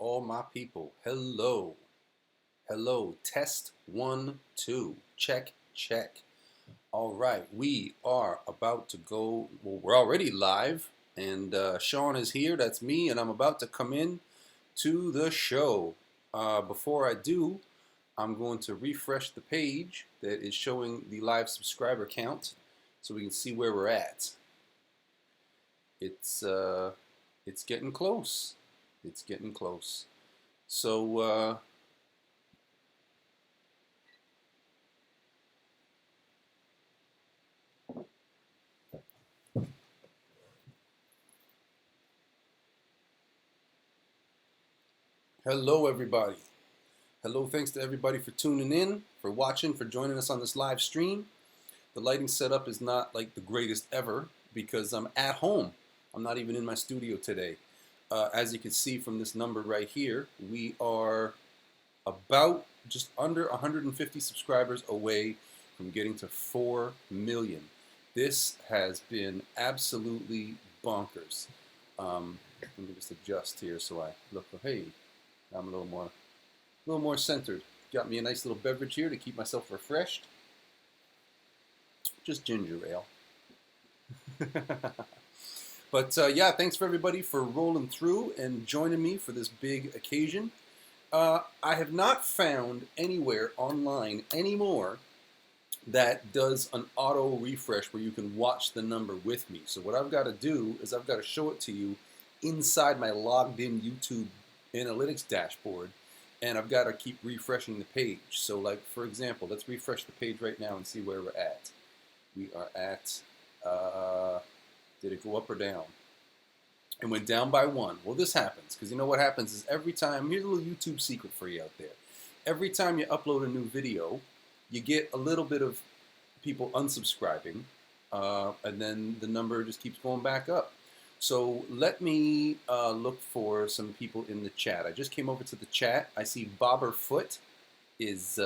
all my people. Hello. Hello. Test 1, 2. Check, check. All right. We are about to go. Well, we're already live. And Sean is here. That's me. And I'm about to come in to the show. Before I do, I'm going to refresh the page that is showing the live subscriber count so we can see where we're at. It's getting close. It's getting close. So hello everybody. Hello, thanks to everybody for tuning in, for watching, for joining us on this live stream. The lighting setup is not like the greatest ever because I'm at home. I'm not even in my studio today. As you can see from this number right here, we are about just under 150 subscribers away from getting to 4 million. This has been absolutely bonkers. Let me just adjust here so I look, hey, I'm a little more centered. Got me a nice little beverage here to keep myself refreshed. Just ginger ale. But yeah, thanks for everybody for rolling through and joining me for this big occasion. I have not found anywhere online anymore that does an auto refresh where you can watch the number with me. So what I've got to do is I've got to show it to you inside my logged in YouTube analytics dashboard, and I've got to keep refreshing the page. So like, for example, let's refresh the page right now and see where we're at. We are at, did it go up or down? It went down by 1. Well, this happens because you know what happens is every time, here's a little YouTube secret for you out there. Every time you upload a new video, you get a little bit of people unsubscribing, and then the number just keeps going back up. So let me look for some people in the chat. I just came over to the chat. I see Bobber Foot is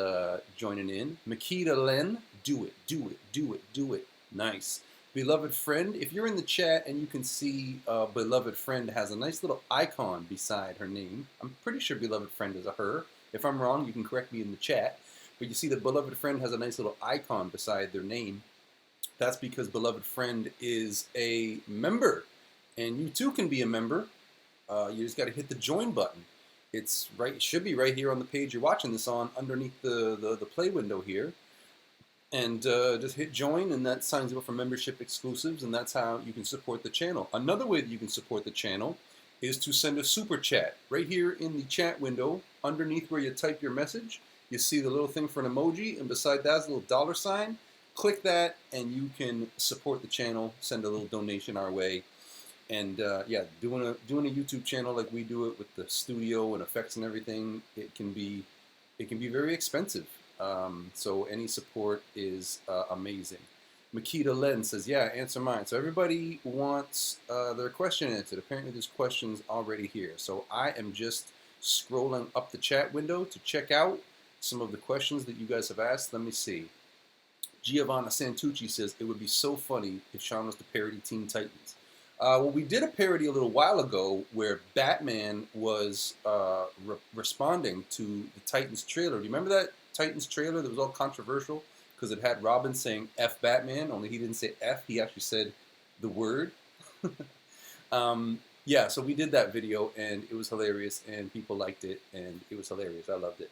joining in. Makita Len, do it, do it, do it, do it. Nice. Beloved Friend, if you're in the chat and you can see Beloved Friend has a nice little icon beside her name. I'm pretty sure Beloved Friend is a her. If I'm wrong, you can correct me in the chat. But you see that Beloved Friend has a nice little icon beside their name. That's because Beloved Friend is a member. And you too can be a member. You just got to hit the join button. It's right. It should be right here on the page you're watching this on, underneath the play window here. And just hit join, and that signs you up for membership exclusives, and that's how you can support the channel. Another way that you can support the channel is to send a super chat. Right here in the chat window, underneath where you type your message, you see the little thing for an emoji, and beside that is a little dollar sign. Click that, and you can support the channel, send a little donation our way. And yeah, doing a YouTube channel like we do it with the studio and effects and everything, it can be very expensive. So any support is amazing. Makita Len says, yeah, answer mine. So everybody wants their question answered. Apparently there's questions already here. So I am just scrolling up the chat window to check out some of the questions that you guys have asked. Let me see. Giovanna Santucci says, it would be so funny if Sean was to parody Teen Titans. Well, we did a parody a little while ago where Batman was responding to the Titans trailer. Do you remember that Titans trailer that was all controversial because it had Robin saying F Batman, only he didn't say F, he actually said the word. Yeah, so we did that video, and it was hilarious, and people liked it, and it was hilarious. I loved it.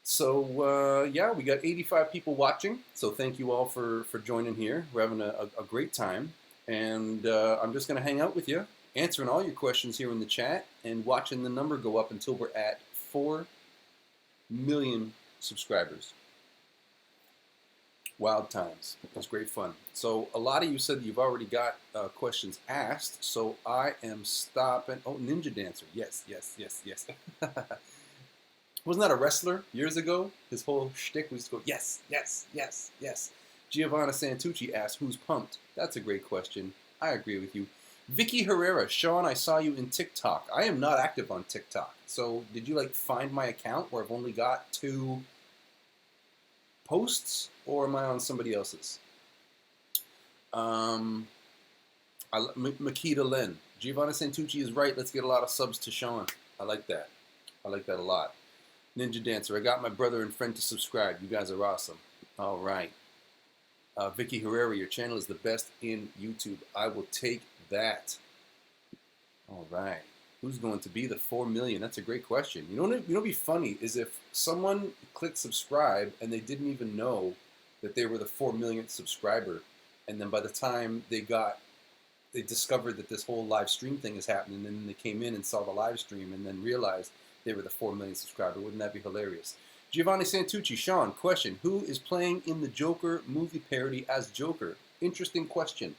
So, yeah, we got 85 people watching, so thank you all for joining here. We're having a great time. And I'm just going to hang out with you, answering all your questions here in the chat, and watching the number go up until we're at 4 million subscribers. Wild times. It was great fun. So a lot of you said that you've already got questions asked, so I am stopping. Oh, Ninja Dancer. Yes, yes, yes, yes. Wasn't that a wrestler years ago? His whole shtick was to go, yes, yes, yes, yes. Giovanna Santucci asked, who's pumped? That's a great question. I agree with you. Vicky Herrera, Sean, I saw you in TikTok. I am not active on TikTok. So did you like find my account where I've only got 2 posts, or am I on somebody else's? Makita Len. Giovanna Santucci is right. Let's get a lot of subs to Sean. I like that. I like that a lot. Ninja Dancer, I got my brother and friend to subscribe. You guys are awesome. All right. Vicky Herrera, your channel is the best in YouTube. I will take that. All right. Who's going to be the 4 million? That's a great question. You know what'd be funny is if someone clicked subscribe and they didn't even know that they were the 4 millionth subscriber, and then by the time they discovered that this whole live stream thing is happening, and then they came in and saw the live stream and then realized they were the 4 million subscriber. Wouldn't that be hilarious? Giovanni Santucci, Sean, question. Who is playing in the Joker movie parody as Joker? Interesting question.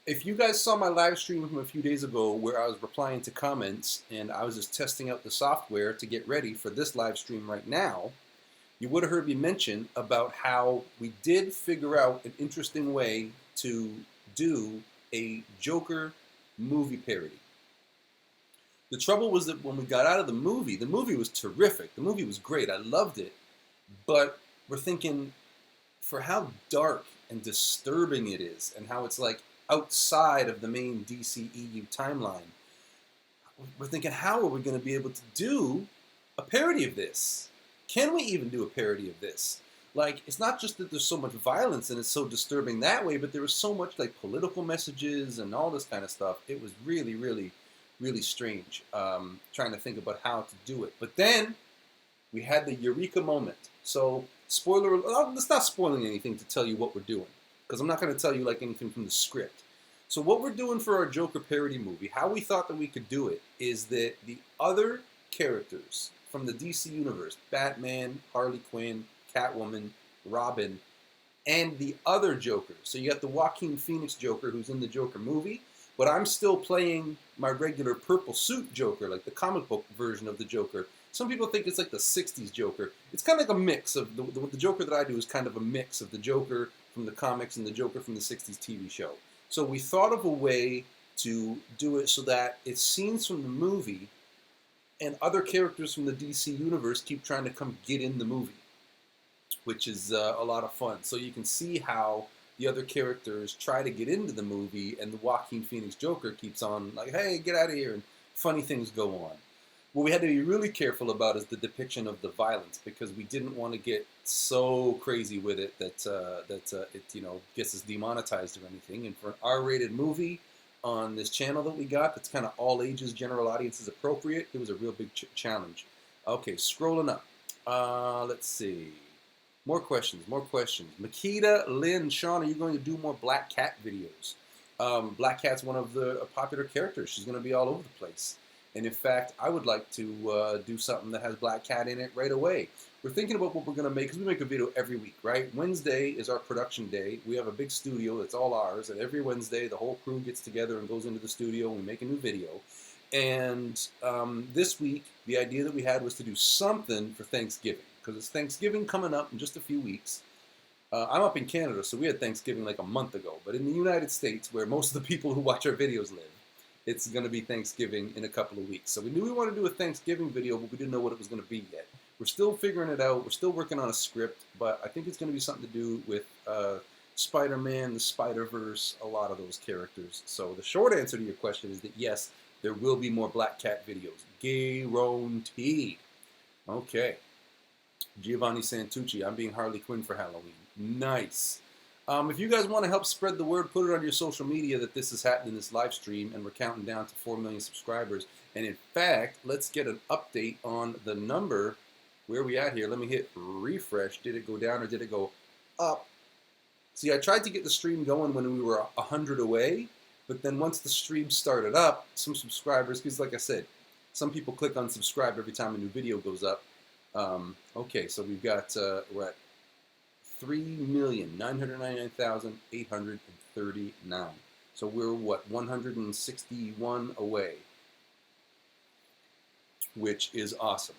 If you guys saw my live stream from a few days ago where I was replying to comments and I was just testing out the software to get ready for this live stream right now, you would have heard me mention about how we did figure out an interesting way to do a Joker movie parody. The trouble was that when we got out of the movie was terrific. The movie was great. I loved it. But we're thinking, for how dark and disturbing it is and how it's like outside of the main DCEU timeline, we're thinking, how are we going to be able to do a parody of this? Can we even do a parody of this? Like, it's not just that there's so much violence and it's so disturbing that way, but there was so much like political messages and all this kind of stuff. It was really, really, really strange trying to think about how to do it. But then we had the eureka moment. So, spoiler, it's not spoiling anything to tell you what we're doing, because I'm not going to tell you like anything from the script. So what we're doing for our Joker parody movie, how we thought that we could do it, is that the other characters from the DC universe, Batman, Harley Quinn, Catwoman, Robin, and the other Joker. So you got the Joaquin Phoenix Joker who's in the Joker movie, but I'm still playing my regular purple suit Joker, like the comic book version of the Joker. Some people think it's like the 60s Joker. It's kind of like a mix of, the Joker that I do is kind of a mix of the Joker from the comics and the Joker from the 60s TV show. So we thought of a way to do it so that it's scenes from the movie and other characters from the DC universe keep trying to come get in the movie, which is a lot of fun. So you can see how the other characters try to get into the movie and the Joaquin Phoenix Joker keeps on like, hey, get out of here, and funny things go on. What we had to be really careful about is the depiction of the violence, because we didn't want to get so crazy with it that it gets us demonetized or anything. And for an R-rated movie on this channel that we got, that's kind of all ages, general audiences appropriate, it was a real big challenge. Okay, scrolling up. Let's see. More questions, more questions. Makita Lynn, Sean, are you going to do more Black Cat videos? Black Cat's one of the popular characters. She's going to be all over the place. And in fact, I would like to do something that has Black Cat in it right away. We're thinking about what we're going to make, because we make a video every week, right? Wednesday is our production day. We have a big studio that's all ours, and every Wednesday the whole crew gets together and goes into the studio and we make a new video. And this week, the idea that we had was to do something for Thanksgiving, because it's Thanksgiving coming up in just a few weeks. I'm up in Canada, so we had Thanksgiving like a month ago. But in the United States, where most of the people who watch our videos live, it's going to be Thanksgiving in a couple of weeks. So we knew we wanted to do a Thanksgiving video, but we didn't know what it was going to be yet. We're still figuring it out. We're still working on a script, but I think it's going to be something to do with Spider-Man, the Spider-Verse, a lot of those characters. So the short answer to your question is that yes, there will be more Black Cat videos. Guaranteed. Okay. Giovanni Santucci, I'm being Harley Quinn for Halloween. Nice. If you guys want to help spread the word, put it on your social media that this is happening, this live stream, and we're counting down to 4 million subscribers. And in fact, let's get an update on the number. Where are we at here? Let me hit refresh. Did it go down or did it go up? See, I tried to get the stream going when we were 100 away, but then once the stream started up, some subscribers, because like I said, some people click on subscribe every time a new video goes up. Okay, so we've got, we're at 3,999,839. So we're, what, 161 away, which is awesome.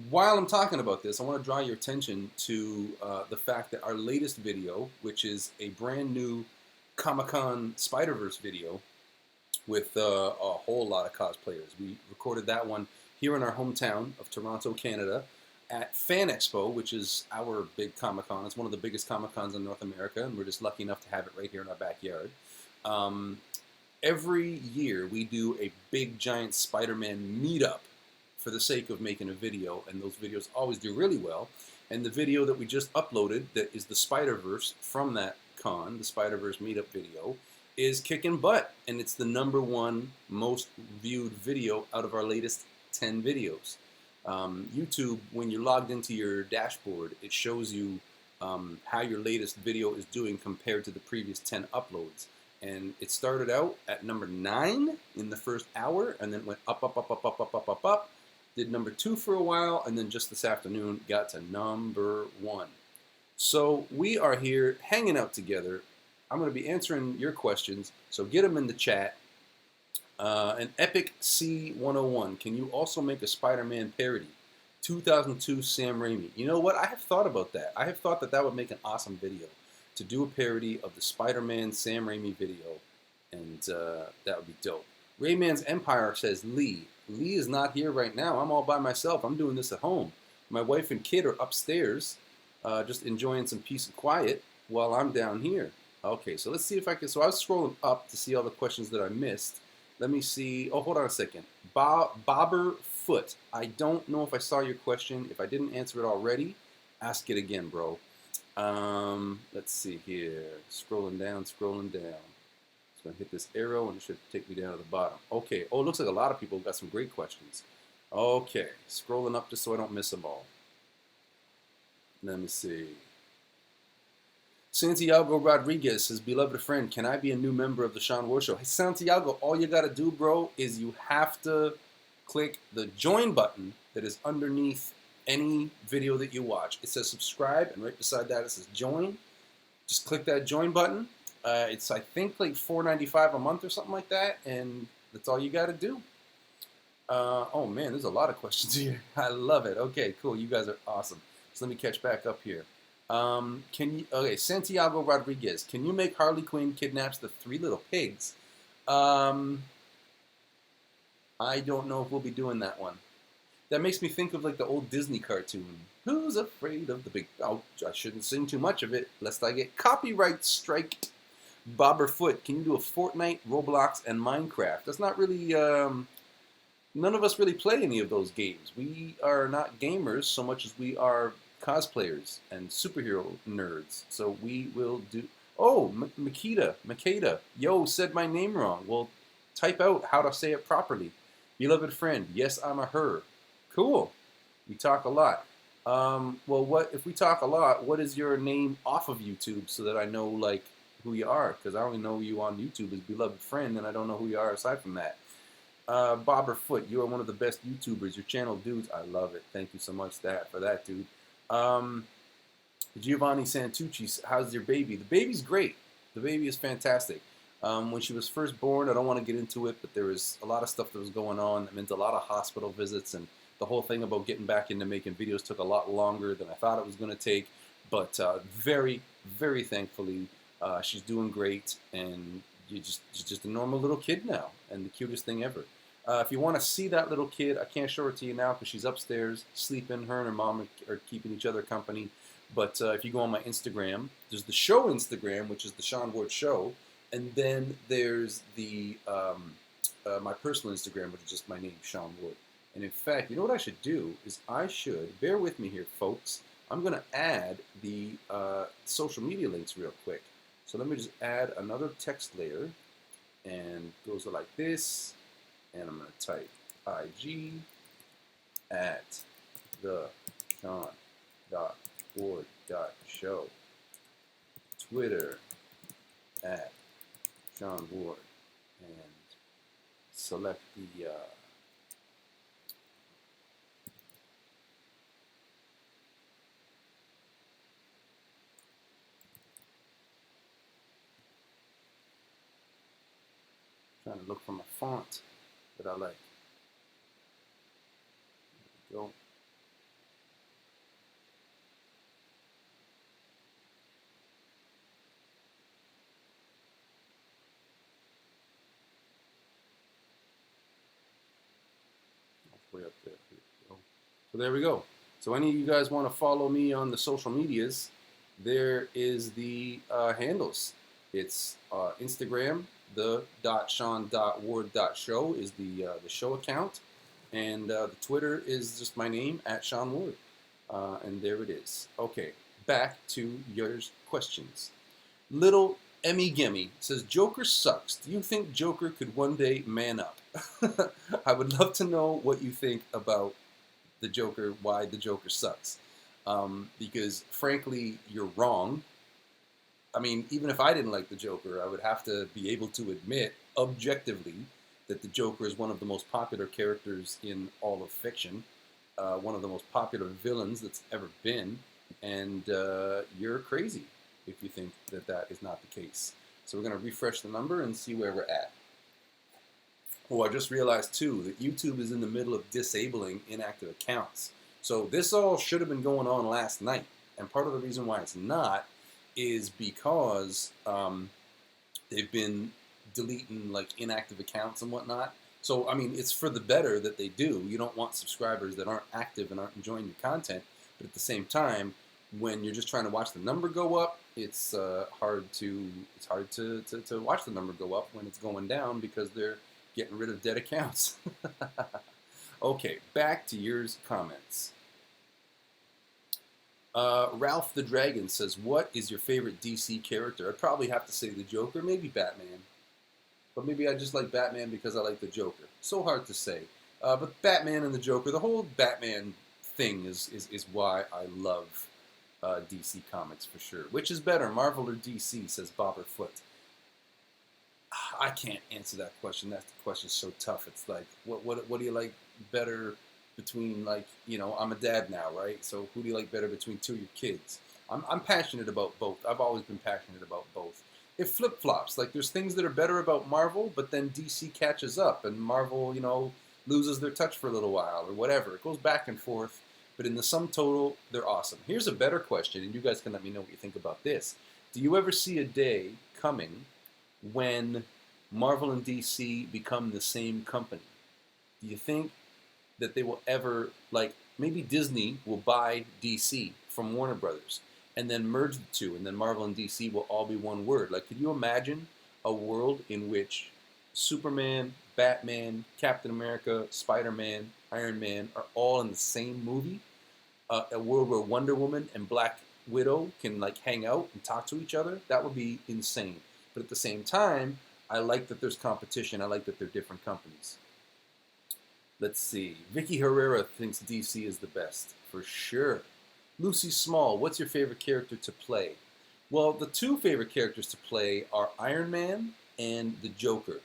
While I'm talking about this, I want to draw your attention to the fact that our latest video, which is a brand new Comic-Con Spider-Verse video with a whole lot of cosplayers. We recorded that one here in our hometown of Toronto, Canada, at Fan Expo, which is our big Comic-Con. It's one of the biggest Comic-Cons in North America, and we're just lucky enough to have it right here in our backyard. Every year, we do a big, giant Spider-Man meetup for the sake of making a video, and those videos always do really well. And the video that we just uploaded, that is the Spider-Verse from that con, the Spider-Verse meetup video, is kicking butt, and it's the #1 most viewed video out of our latest 10 videos. YouTube, when you're logged into your dashboard, it shows you how your latest video is doing compared to the previous 10 uploads. And it started out at #9 in the first hour, and then went up, up, up, up, up, up, up, up, up. Did #2 for a while, and then just this afternoon got to #1. So we are here hanging out together. I'm going to be answering your questions, so get them in the chat. An Epic C101. Can you also make a Spider-Man parody? 2002 Sam Raimi. You know what? I have thought about that. I have thought that that would make an awesome video, to do a parody of the Spider-Man Sam Raimi video, and that would be dope. Rayman's Empire says Lee. Lee is not here right now. I'm all by myself. I'm doing this at home. My wife and kid are upstairs, just enjoying some peace and quiet while I'm down here. Okay, so let's see if I can. So I was scrolling up to see all the questions that I missed. Let me see. Oh, hold on a second. Bobber Foot. I don't know if I saw your question. If I didn't answer it already, ask it again, bro. Let's see here. Scrolling down, scrolling down. Just gonna hit this arrow and it should take me down to the bottom. Okay. Oh, it looks like a lot of people got some great questions. Okay. Scrolling up just so I don't miss them all. Let me see. Santiago Rodriguez says, beloved friend, can I be a new member of the Sean Ward Show? Hey, Santiago, all you got to do, bro, is you have to click the join button that is underneath any video that you watch. It says subscribe, and right beside that it says join. Just click that join button. It's, I think, like $4.95 a month or something like that, and that's all you got to do. Oh, man, there's a lot of questions here. I love it. Okay, cool. You guys are awesome. So let me catch back up here. Okay, Santiago Rodriguez, can you make Harley Quinn kidnaps the 3 little pigs? I don't know if we'll be doing that one. That makes me think of like the old Disney cartoon. Who's afraid of the big... Oh, I shouldn't sing too much of it, lest I get copyright strike. Bobberfoot, can you do a Fortnite, Roblox, and Minecraft? That's not really... none of us really play any of those games. We are not gamers so much as we are cosplayers and superhero nerds. So we will do... Oh, Makeda. Yo, said my name wrong. Well, type out how to say it properly. Beloved friend, yes, I'm a her. Cool. We talk a lot. Well, what if we talk a lot, what is your name off of YouTube so that I know, like, who you are? Because I only know you on YouTube as beloved friend, and I don't know who you are aside from that. Bobberfoot, you are one of the best YouTubers. Your channel, dudes, I love it. Thank you so much for that, dude. Giovanni Santucci, how's your baby? The baby's great. The baby is fantastic. When she was first born, I don't want to get into it, but there was a lot of stuff that was going on. That meant a lot of hospital visits, and the whole thing about getting back into making videos took a lot longer than I thought it was going to take. But very, very thankfully, she's doing great, and she's just a normal little kid now, and the cutest thing ever. If you want to see that little kid, I can't show her to you now because she's upstairs sleeping. Her and her mom are keeping each other company. But if you go on my Instagram, there's the show Instagram, which is the Sean Ward Show. And then there's the my personal Instagram, which is just my name, Sean Wood. And in fact, you know what I should do is I should, bear with me here, folks. I'm going to add the social media links real quick. So let me just add another text layer. And it goes like this. And I'm going to type IG at the Sean.Ward.show. Twitter at Sean Ward, and select the trying to look for my font that I like. There we go. Way up there. Here we go. So there we go. So any of you guys want to follow me on the social medias, there is the handles. It's Instagram, the .sean.ward.show is the show account. And the Twitter is just my name, @SeanWard. And there it is. Okay, back to your questions. Little Emmy Gemmy says, Joker sucks. Do you think Joker could one day man up? I would love to know what you think about the Joker, why the Joker sucks. Because, frankly, you're wrong. I mean, even if I didn't like the Joker, I would have to be able to admit, objectively, that the Joker is one of the most popular characters in all of fiction, one of the most popular villains that's ever been, and you're crazy if you think that that is not the case. So we're going to refresh the number and see where we're at. Oh, I just realized, too, that YouTube is in the middle of disabling inactive accounts. So this all should have been going on last night, and part of the reason why it's not is because they've been deleting like inactive accounts and whatnot. So I mean, it's for the better that they do. You don't want subscribers that aren't active and aren't enjoying your content. But at the same time, when you're just trying to watch the number go up, it's hard to watch the number go up when it's going down because they're getting rid of dead accounts. Okay, back to yours comments. Ralph the Dragon says, what is your favorite DC character? I'd probably have to say the Joker, maybe Batman. But maybe I just like Batman because I like the Joker. So hard to say. But Batman and the Joker, the whole Batman thing is why I love DC Comics for sure. Which is better, Marvel or DC, says Bobberfoot. I can't answer that question. That question's so tough. It's like, what do you like better between, like, you know, I'm a dad now, right? So who do you like better between two of your kids? I'm passionate about both. I've always been passionate about both. It flip-flops. Like, there's things that are better about Marvel, but then DC catches up, and Marvel, you know, loses their touch for a little while, or whatever. It goes back and forth, but in the sum total, they're awesome. Here's a better question, and you guys can let me know what you think about this. Do you ever see a day coming when Marvel and DC become the same company? Do you think that they will ever, like, maybe Disney will buy DC from Warner Brothers and then merge the two, and then Marvel and DC will all be one word? Like, could you imagine a world in which Superman, Batman, Captain America, Spider-Man, Iron Man are all in the same movie? A world where Wonder Woman and Black Widow can, like, hang out and talk to each other? That would be insane. But at the same time, I like that there's competition. I like that they're different companies. Let's see. Vicky Herrera thinks DC is the best, for sure. Lucy Small, what's your favorite character to play? Well, the two favorite characters to play are Iron Man and the Joker.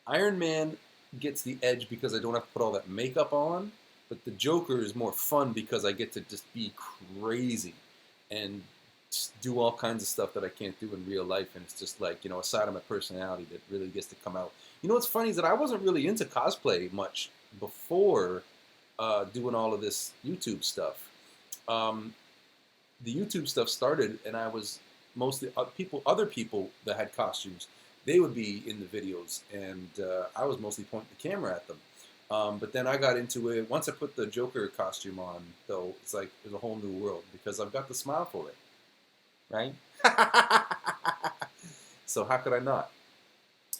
Iron Man gets the edge because I don't have to put all that makeup on, but the Joker is more fun because I get to just be crazy and just do all kinds of stuff that I can't do in real life, and it's just like, you know, a side of my personality that really gets to come out. You know what's funny is that I wasn't really into cosplay much before doing all of this YouTube stuff. The YouTube stuff started, and I was mostly other people that had costumes. They would be in the videos, and I was mostly pointing the camera at them. But then I got into it. Once I put the Joker costume on, though, it's like there's a whole new world because I've got the smile for it, right? So how could I not?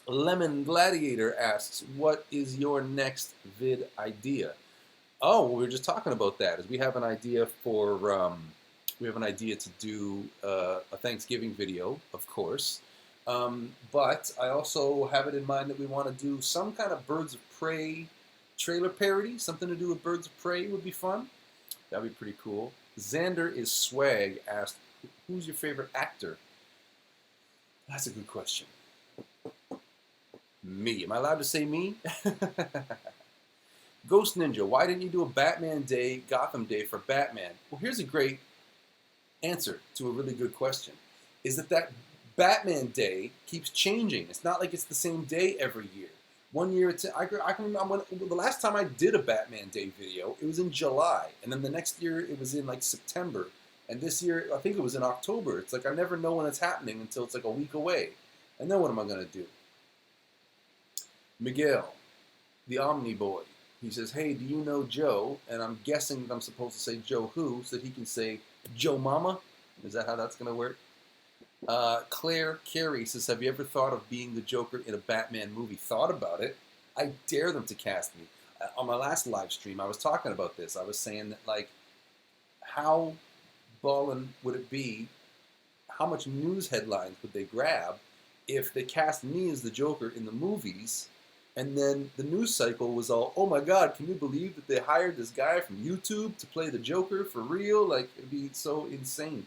Lemon Gladiator asks, what is your next vid idea? Oh, well, we were just talking about that. Is we have an idea for to do a Thanksgiving video, of course. But I also have it in mind that we want to do some kind of Birds of Prey trailer parody. Something to do with Birds of Prey would be fun. That'd be pretty cool. Xander is Swag asked, who's your favorite actor? That's a good question. Me. Am I allowed to say me? Ghost Ninja, why didn't you do a Batman Day, Gotham Day for Batman? Well, here's a great answer to a really good question. Is that Batman Day keeps changing. It's not like it's the same day every year. One year, I can remember the last time I did a Batman Day video, it was in July. And then the next year, it was in like September. And this year, I think it was in October. It's like I never know when it's happening until it's like a week away. And then what am I going to do? Miguel, the Omni Boy. He says, hey, do you know Joe? And I'm guessing that I'm supposed to say Joe who, so that he can say Joe Mama. Is that how that's going to work? Claire Carey says, have you ever thought of being the Joker in a Batman movie? Thought about it. I dare them to cast me. on my last live stream, I was talking about this. I was saying that, like, how ballin' would it be? How much news headlines would they grab if they cast me as the Joker in the movies, and then the news cycle was all, oh my God, can you believe that they hired this guy from YouTube to play the Joker for real? Like, it'd be so insane.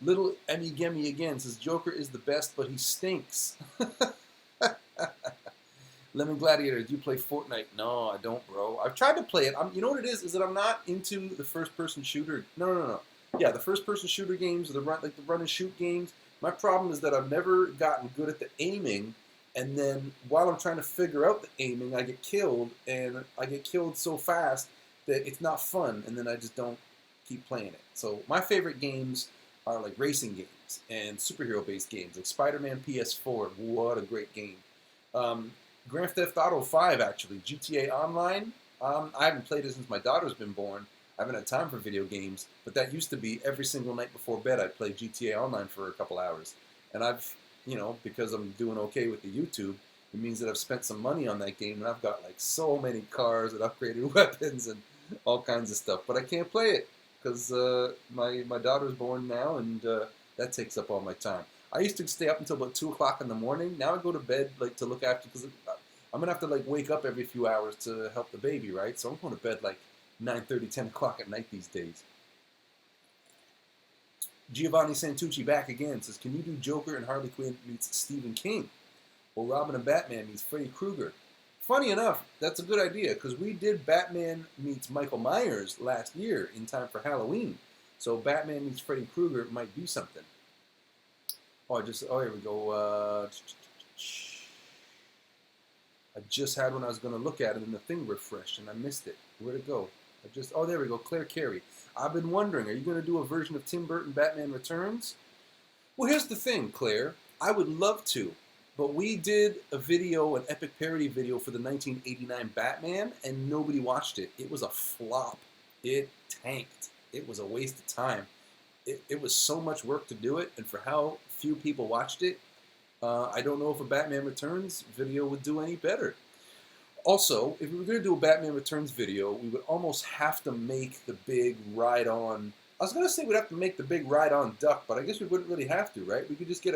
Little Emmy Gemmy again says Joker is the best, but he stinks. Lemon Gladiator, do you play Fortnite? No, I don't, bro. I've tried to play it. You know what it is that I'm not into the first-person shooter. No. Yeah, the first-person shooter games, or the run and shoot games. My problem is that I've never gotten good at the aiming, and then while I'm trying to figure out the aiming, I get killed, and I get killed so fast that it's not fun, and then I just don't keep playing it. So my favorite games are like racing games and superhero-based games, like Spider-Man PS4. What a great game. Grand Theft Auto 5, actually. GTA Online. I haven't played it since my daughter's been born. I haven't had time for video games, but that used to be every single night before bed I'd play GTA Online for a couple hours. And I've, because I'm doing okay with the YouTube, it means that I've spent some money on that game, and I've got like so many cars and upgraded weapons and all kinds of stuff. But I can't play it because my daughter's born now, and that takes up all my time. I used to stay up until about 2 o'clock in the morning. Now I go to bed like to look after, because I'm gonna have to like wake up every few hours to help the baby, right? So I'm going to bed like 9:30, 10 o'clock at night these days. Giovanni Santucci back again says, can you do Joker and Harley Quinn meets Stephen King? Or Robin and Batman meets Freddy Krueger? Funny enough, that's a good idea, because we did Batman meets Michael Myers last year in time for Halloween. So Batman meets Freddy Krueger might be something. Oh, here we go. I just had when I was going to look at it, and the thing refreshed, and I missed it. Where'd it go? There we go. Claire Carey. I've been wondering, are you going to do a version of Tim Burton Batman Returns? Well, here's the thing, Claire. I would love to, but we did a video, an epic parody video for the 1989 Batman, and nobody watched it. It was a flop. It tanked. It was a waste of time. It was so much work to do it, and for how few people watched it, I don't know if a Batman Returns video would do any better. Also, if we were going to do a Batman Returns video, we would almost have to make the big ride-on... I was going to say we'd have to make the big ride-on duck, but I guess we wouldn't really have to, right? We could just get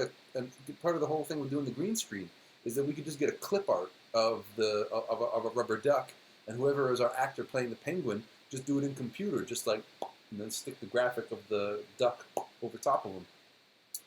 part of the whole thing with doing the green screen is that we could just get a clip art of a rubber duck, and whoever is our actor playing the penguin, just do it in computer, just like, and then stick the graphic of the duck over top of them.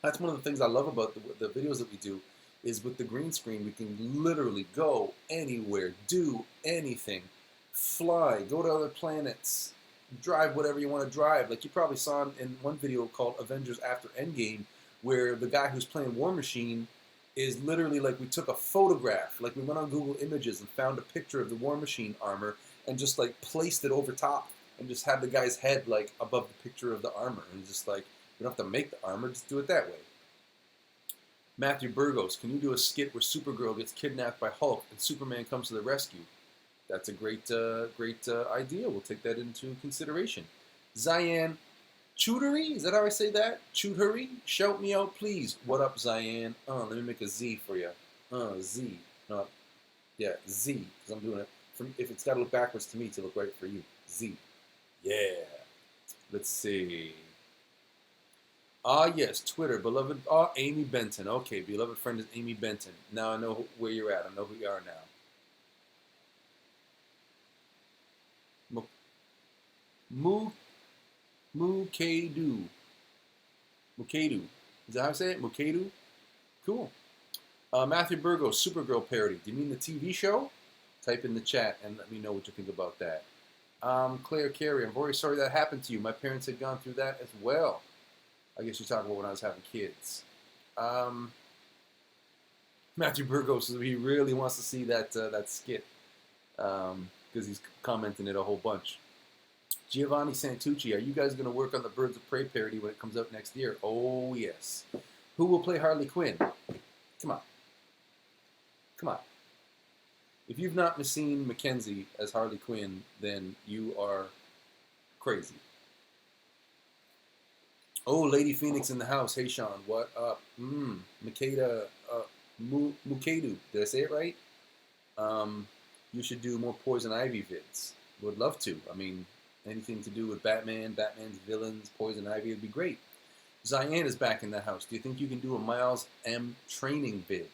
That's one of the things I love about the videos that we do, is with the green screen, we can literally go anywhere, do anything, fly, go to other planets, drive whatever you want to drive. Like you probably saw in one video called Avengers After Endgame, where the guy who's playing War Machine is literally like, we took a photograph, like we went on Google Images and found a picture of the War Machine armor and just like placed it over top and just had the guy's head like above the picture of the armor, and just like, we don't have to make the armor, just do it that way. Matthew Burgos, can you do a skit where Supergirl gets kidnapped by Hulk and Superman comes to the rescue? That's a great idea. We'll take that into consideration. Zyan Chutery, is that how I say that? Chutery? Shout me out, please. What up, Zyan? Let me make a Z for you. Z. Yeah, Z, because I'm doing it. If it's got to look backwards to me, to look right for you. Z. Yeah. Let's see. Yes, Twitter, beloved. Amy Benton. Okay, beloved friend is Amy Benton. Now I know where you're at. I know who you are now. Mukedu. Mukedu. Is that how I say it? Mukedu? Cool. Matthew Burgos, Supergirl parody. Do you mean the TV show? Type in the chat and let me know what you think about that. Claire Carey, I'm very sorry that happened to you. My parents had gone through that as well. I guess you're talking about when I was having kids. Matthew Burgos says he really wants to see that skit because he's commenting it a whole bunch. Giovanni Santucci, are you guys going to work on the Birds of Prey parody when it comes out next year? Oh, yes. Who will play Harley Quinn? Come on. Come on. If you've not seen Mackenzie as Harley Quinn, then you are crazy. Oh, Lady Phoenix in the house. Hey, Sean, what up? Mukedu. Did I say it right? you should do more Poison Ivy vids. Would love to. I mean, anything to do with Batman, Batman's villains, Poison Ivy would be great. Zian is back in the house. Do you think you can do a Miles M training vid?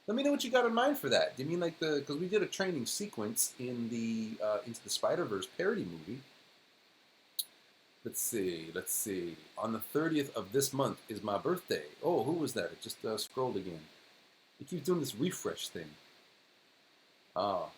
Let me know what you got in mind for that. Do you mean like because we did a training sequence in the Into the Spider-Verse parody movie. Let's see. On the 30th of this month is my birthday. Oh, who was that? It just scrolled again. It keeps doing this refresh thing. Ah,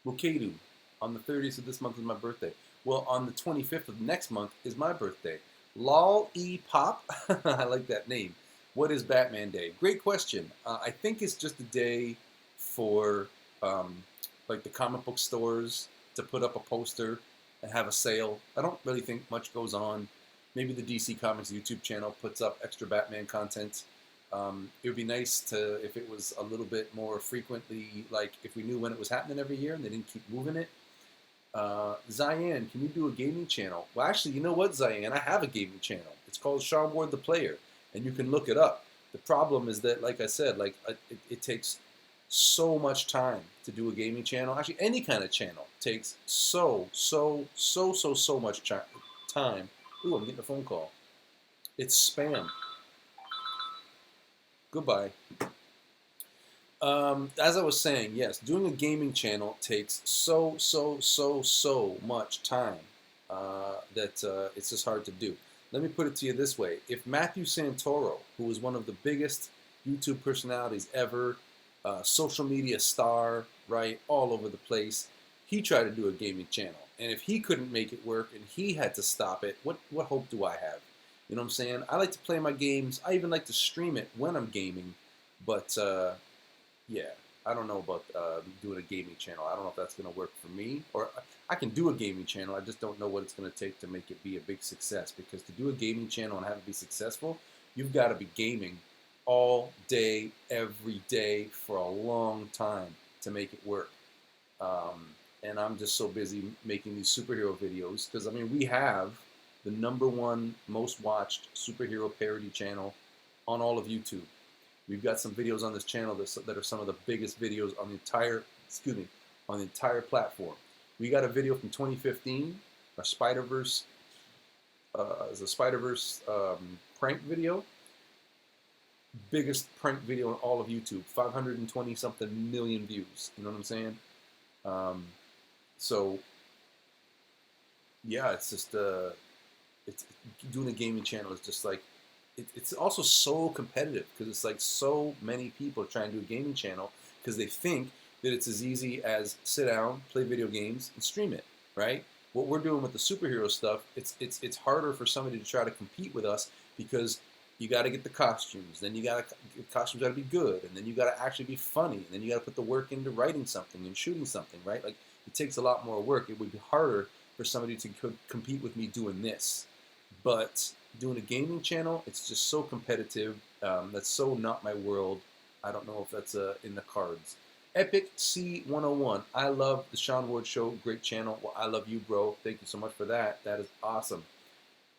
Mukedu. On the 30th of this month is my birthday. Well, on the 25th of next month is my birthday. Lol E Pop. I like that name. What is Batman Day? Great question. I think it's just a day for like the comic book stores to put up a poster and have a sale. I don't really think much goes on. Maybe the DC Comics YouTube channel puts up extra Batman content. It would be nice if it was a little bit more frequently, like if we knew when it was happening every year and they didn't keep moving it. Zian, can you do a gaming channel? Well, actually, you know what, Zian? I have a gaming channel. It's called Sean Ward the Player, and you can look it up. The problem is that, like I said, it takes so much time to do a gaming channel. Actually, any kind of channel takes so much time. Ooh, I'm getting a phone call. It's spam. Goodbye. As I was saying, yes, doing a gaming channel takes so much time that it's just hard to do. Let me put it to you this way. If Matthew Santoro, who is one of the biggest YouTube personalities ever, social media star, right, all over the place, he tried to do a gaming channel. And if he couldn't make it work and he had to stop it, what hope do I have? You know what I'm saying? I like to play my games. I even like to stream it when I'm gaming. But, yeah, I don't know about doing a gaming channel. I don't know if that's going to work for me. Or I can do a gaming channel. I just don't know what it's going to take to make it be a big success. Because to do a gaming channel and have it be successful, you've got to be gaming all day, every day, for a long time to make it work. And I'm just so busy making these superhero videos. Because, I mean, we have the #1 most watched superhero parody channel on all of YouTube. We've got some videos on this channel that are some of the biggest videos on the entire platform. We got a video from 2015, a Spider-Verse, prank video. Biggest prank video on all of YouTube, 520 something million views. You know what I'm saying? So yeah, it's just it's doing a gaming channel is just like. It's also so competitive because it's like so many people trying to do a gaming channel because they think that it's as easy as sit down, play video games, and stream it, right? What we're doing with the superhero stuff, it's harder for somebody to try to compete with us because you got to get the costumes, then the costumes got to be good, and then you got to actually be funny, and then you got to put the work into writing something and shooting something, right? Like it takes a lot more work. It would be harder for somebody to compete with me doing this, but doing a gaming channel, it's just so competitive. That's so not my world. I don't know if that's in the cards. Epic C101. I love the Sean Ward Show. Great channel. Well, I love you, bro. Thank you so much for that. That is awesome.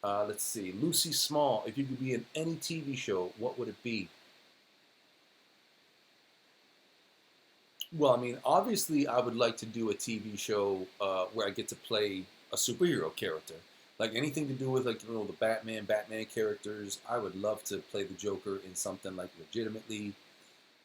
Let's see. Lucy Small. If you could be in any TV show, what would it be? Well, I mean, obviously, I would like to do a TV show where I get to play a superhero character. Like anything to do with the Batman characters, I would love to play the Joker in something like legitimately.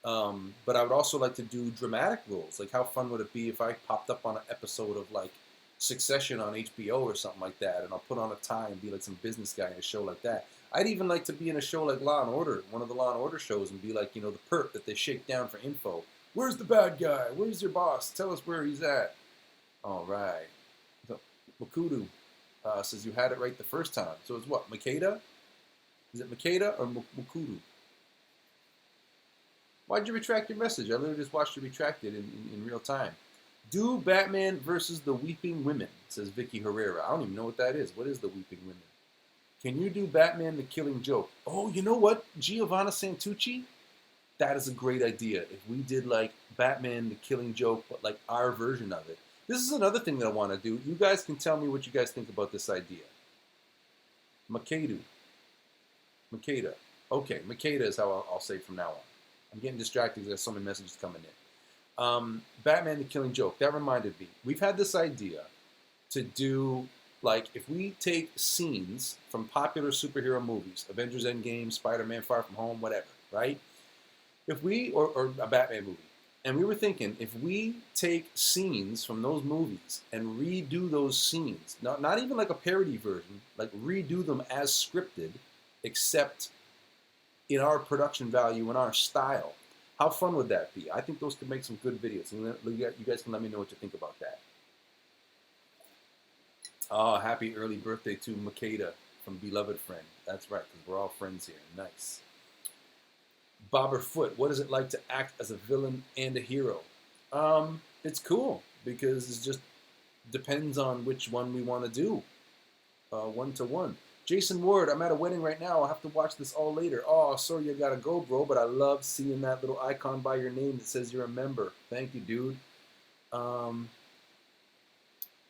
But I would also like to do dramatic roles. Like how fun would it be if I popped up on an episode of like Succession on HBO or something like that, and I'll put on a tie and be like some business guy in a show like that. I'd even like to be in a show like Law and Order, one of the Law and Order shows, and be like the perp that they shake down for info. Where's the bad guy? Where's your boss? Tell us where he's at. All right. So, Makudu. Says you had it right the first time. So it's what, Makeda? Is it Makeda or Mukudu? Why'd you retract your message? I literally just watched you retract it in real time. Do Batman versus the Weeping Women, says Vicky Herrera. I don't even know what that is. What is the Weeping Women? Can you do Batman the Killing Joke? Oh, you know what, Giovanna Santucci? That is a great idea. If we did like Batman the Killing Joke, but like our version of it. This is another thing that I want to do. You guys can tell me what you guys think about this idea. Makeda. Okay, Makeda is how I'll say it from now on. I'm getting distracted because there's so many messages coming in. Batman the Killing Joke. That reminded me. We've had this idea to do, like, if we take scenes from popular superhero movies, Avengers Endgame, Spider-Man Far From Home, whatever, right? If we, or a Batman movie, and we were thinking, if we take scenes from those movies and redo those scenes, not even like a parody version, like redo them as scripted, except in our production value and our style, how fun would that be? I think those could make some good videos. And you guys can let me know what you think about that. Oh, happy early birthday to Makeda from Beloved Friend. That's right, because we're all friends here. Nice. Bobber Foot, what is it like to act as a villain and a hero? It's cool because it just depends on which one we want to do, one to one. Jason Ward, I'm at a wedding right now. I'll have to watch this all later. Oh, sorry you gotta go, bro, but I love seeing that little icon by your name that says you're a member. Thank you, dude.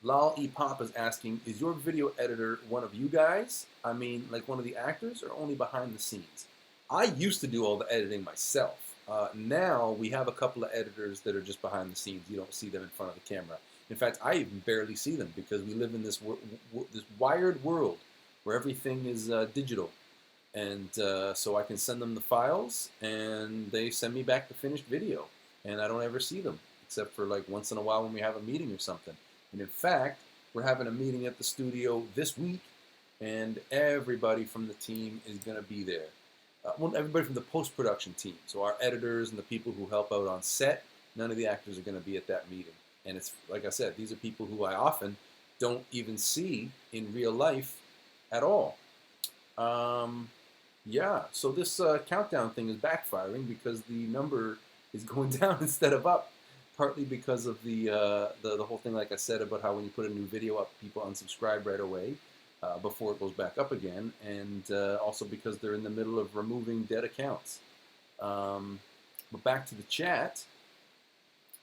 Lal E Pop is asking, is your video editor one of you guys? I mean, like one of the actors, or only behind the scenes? I used to do all the editing myself. Now we have a couple of editors that are just behind the scenes. You don't see them in front of the camera. In fact, I even barely see them because we live in this wired world where everything is digital. And so I can send them the files, and they send me back the finished video. And I don't ever see them, except for like once in a while when we have a meeting or something. And in fact, we're having a meeting at the studio this week, and everybody from the team is going to be there. Well, everybody from the post-production team. So our editors and the people who help out on set, none of the actors are going to be at that meeting. And it's, like I said, these are people who I often don't even see in real life at all. Yeah, so this countdown thing is backfiring because the number is going down instead of up. Partly because of the whole thing, like I said, about how when you put a new video up, people unsubscribe right away before it goes back up again, and also because they're in the middle of removing dead accounts. But back to the chat,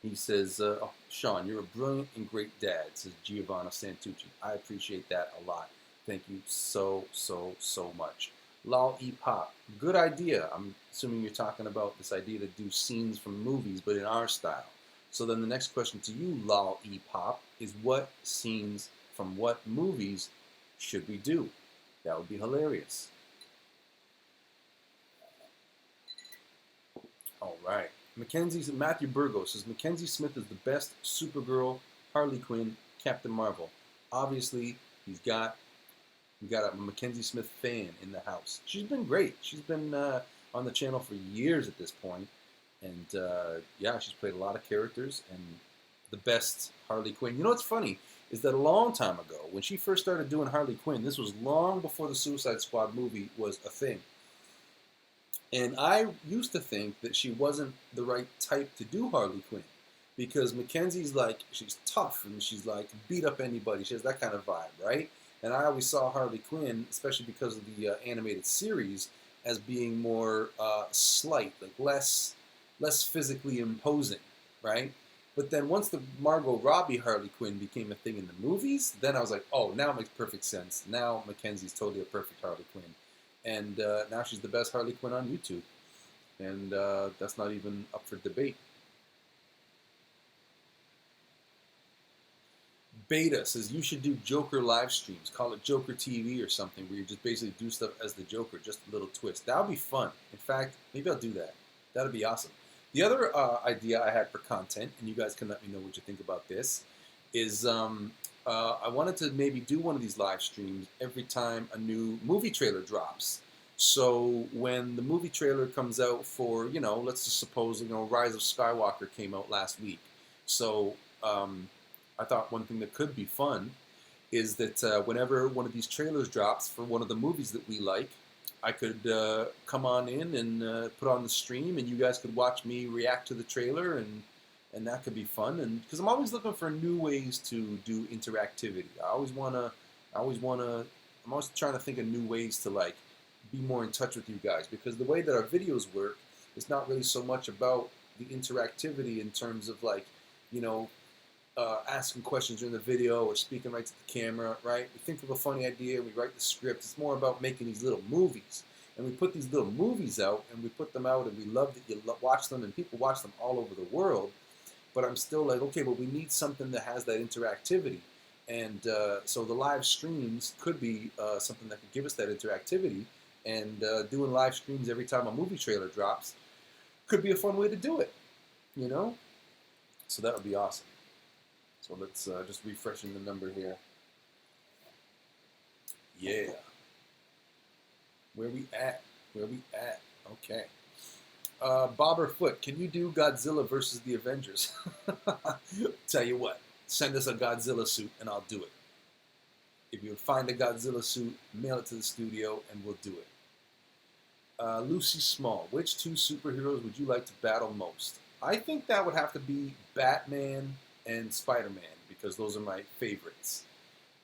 he says, oh, Sean, you're a brilliant and great dad, says Giovanna Santucci. I appreciate that a lot. Thank you so, so, so much. Lal E Pop, good idea. I'm assuming you're talking about this idea to do scenes from movies, but in our style. So then the next question to you, Lal E Pop, is what scenes from what movies should we do? That would be hilarious. All right. Matthew Burgos says Mackenzie Smith is the best Supergirl, Harley Quinn, Captain Marvel. Obviously, we got a Mackenzie Smith fan in the house. She's been great. She's been on the channel for years at this point. And yeah, she's played a lot of characters, and the best Harley Quinn. You know what's funny is that a long time ago, when she first started doing Harley Quinn, this was long before the Suicide Squad movie was a thing. And I used to think that she wasn't the right type to do Harley Quinn, because Mackenzie's like, she's tough and she's like beat up anybody. She has that kind of vibe, right? And I always saw Harley Quinn, especially because of the animated series, as being more slight, like less physically imposing, right? But then once the Margot Robbie Harley Quinn became a thing in the movies, then I was like, oh, now it makes perfect sense. Now Mackenzie's totally a perfect Harley Quinn. And now she's the best Harley Quinn on YouTube. And that's not even up for debate. Beta says you should do Joker live streams. Call it Joker TV or something, where you just basically do stuff as the Joker, just a little twist. That would be fun. In fact, maybe I'll do that. That would be awesome. The other idea I had for content, and you guys can let me know what you think about this, is I wanted to maybe do one of these live streams every time a new movie trailer drops. So when the movie trailer comes out for, you know, let's just suppose, you know, Rise of Skywalker came out last week. So I thought one thing that could be fun is that whenever one of these trailers drops for one of the movies that we like, I could come on in and put on the stream, and you guys could watch me react to the trailer, and that could be fun. And because I'm always looking for new ways to do interactivity. I'm always trying to think of new ways to like be more in touch with you guys, because the way that our videos work is not really so much about the interactivity in terms of like, you know, asking questions during the video or speaking right to the camera, right? We think of a funny idea, we write the script. It's more about making these little movies. And we put these little movies out, and we put them out, and we love that you watch them, and people watch them all over the world. but I'm still like, okay, but we need something that has that interactivity. And so the live streams could be something that could give us that interactivity. And doing live streams every time a movie trailer drops could be a fun way to do it, you know? So that would be awesome. So let's just refreshing the number here. Yeah. Where we at? Where we at? Okay. Bobber Foot, can you do Godzilla versus the Avengers? Tell you what, send us a Godzilla suit and I'll do it. If you find a Godzilla suit, mail it to the studio and we'll do it. Lucy Small, which two superheroes would you like to battle most? I think that would have to be Batman and Spider-Man because those are my favorites.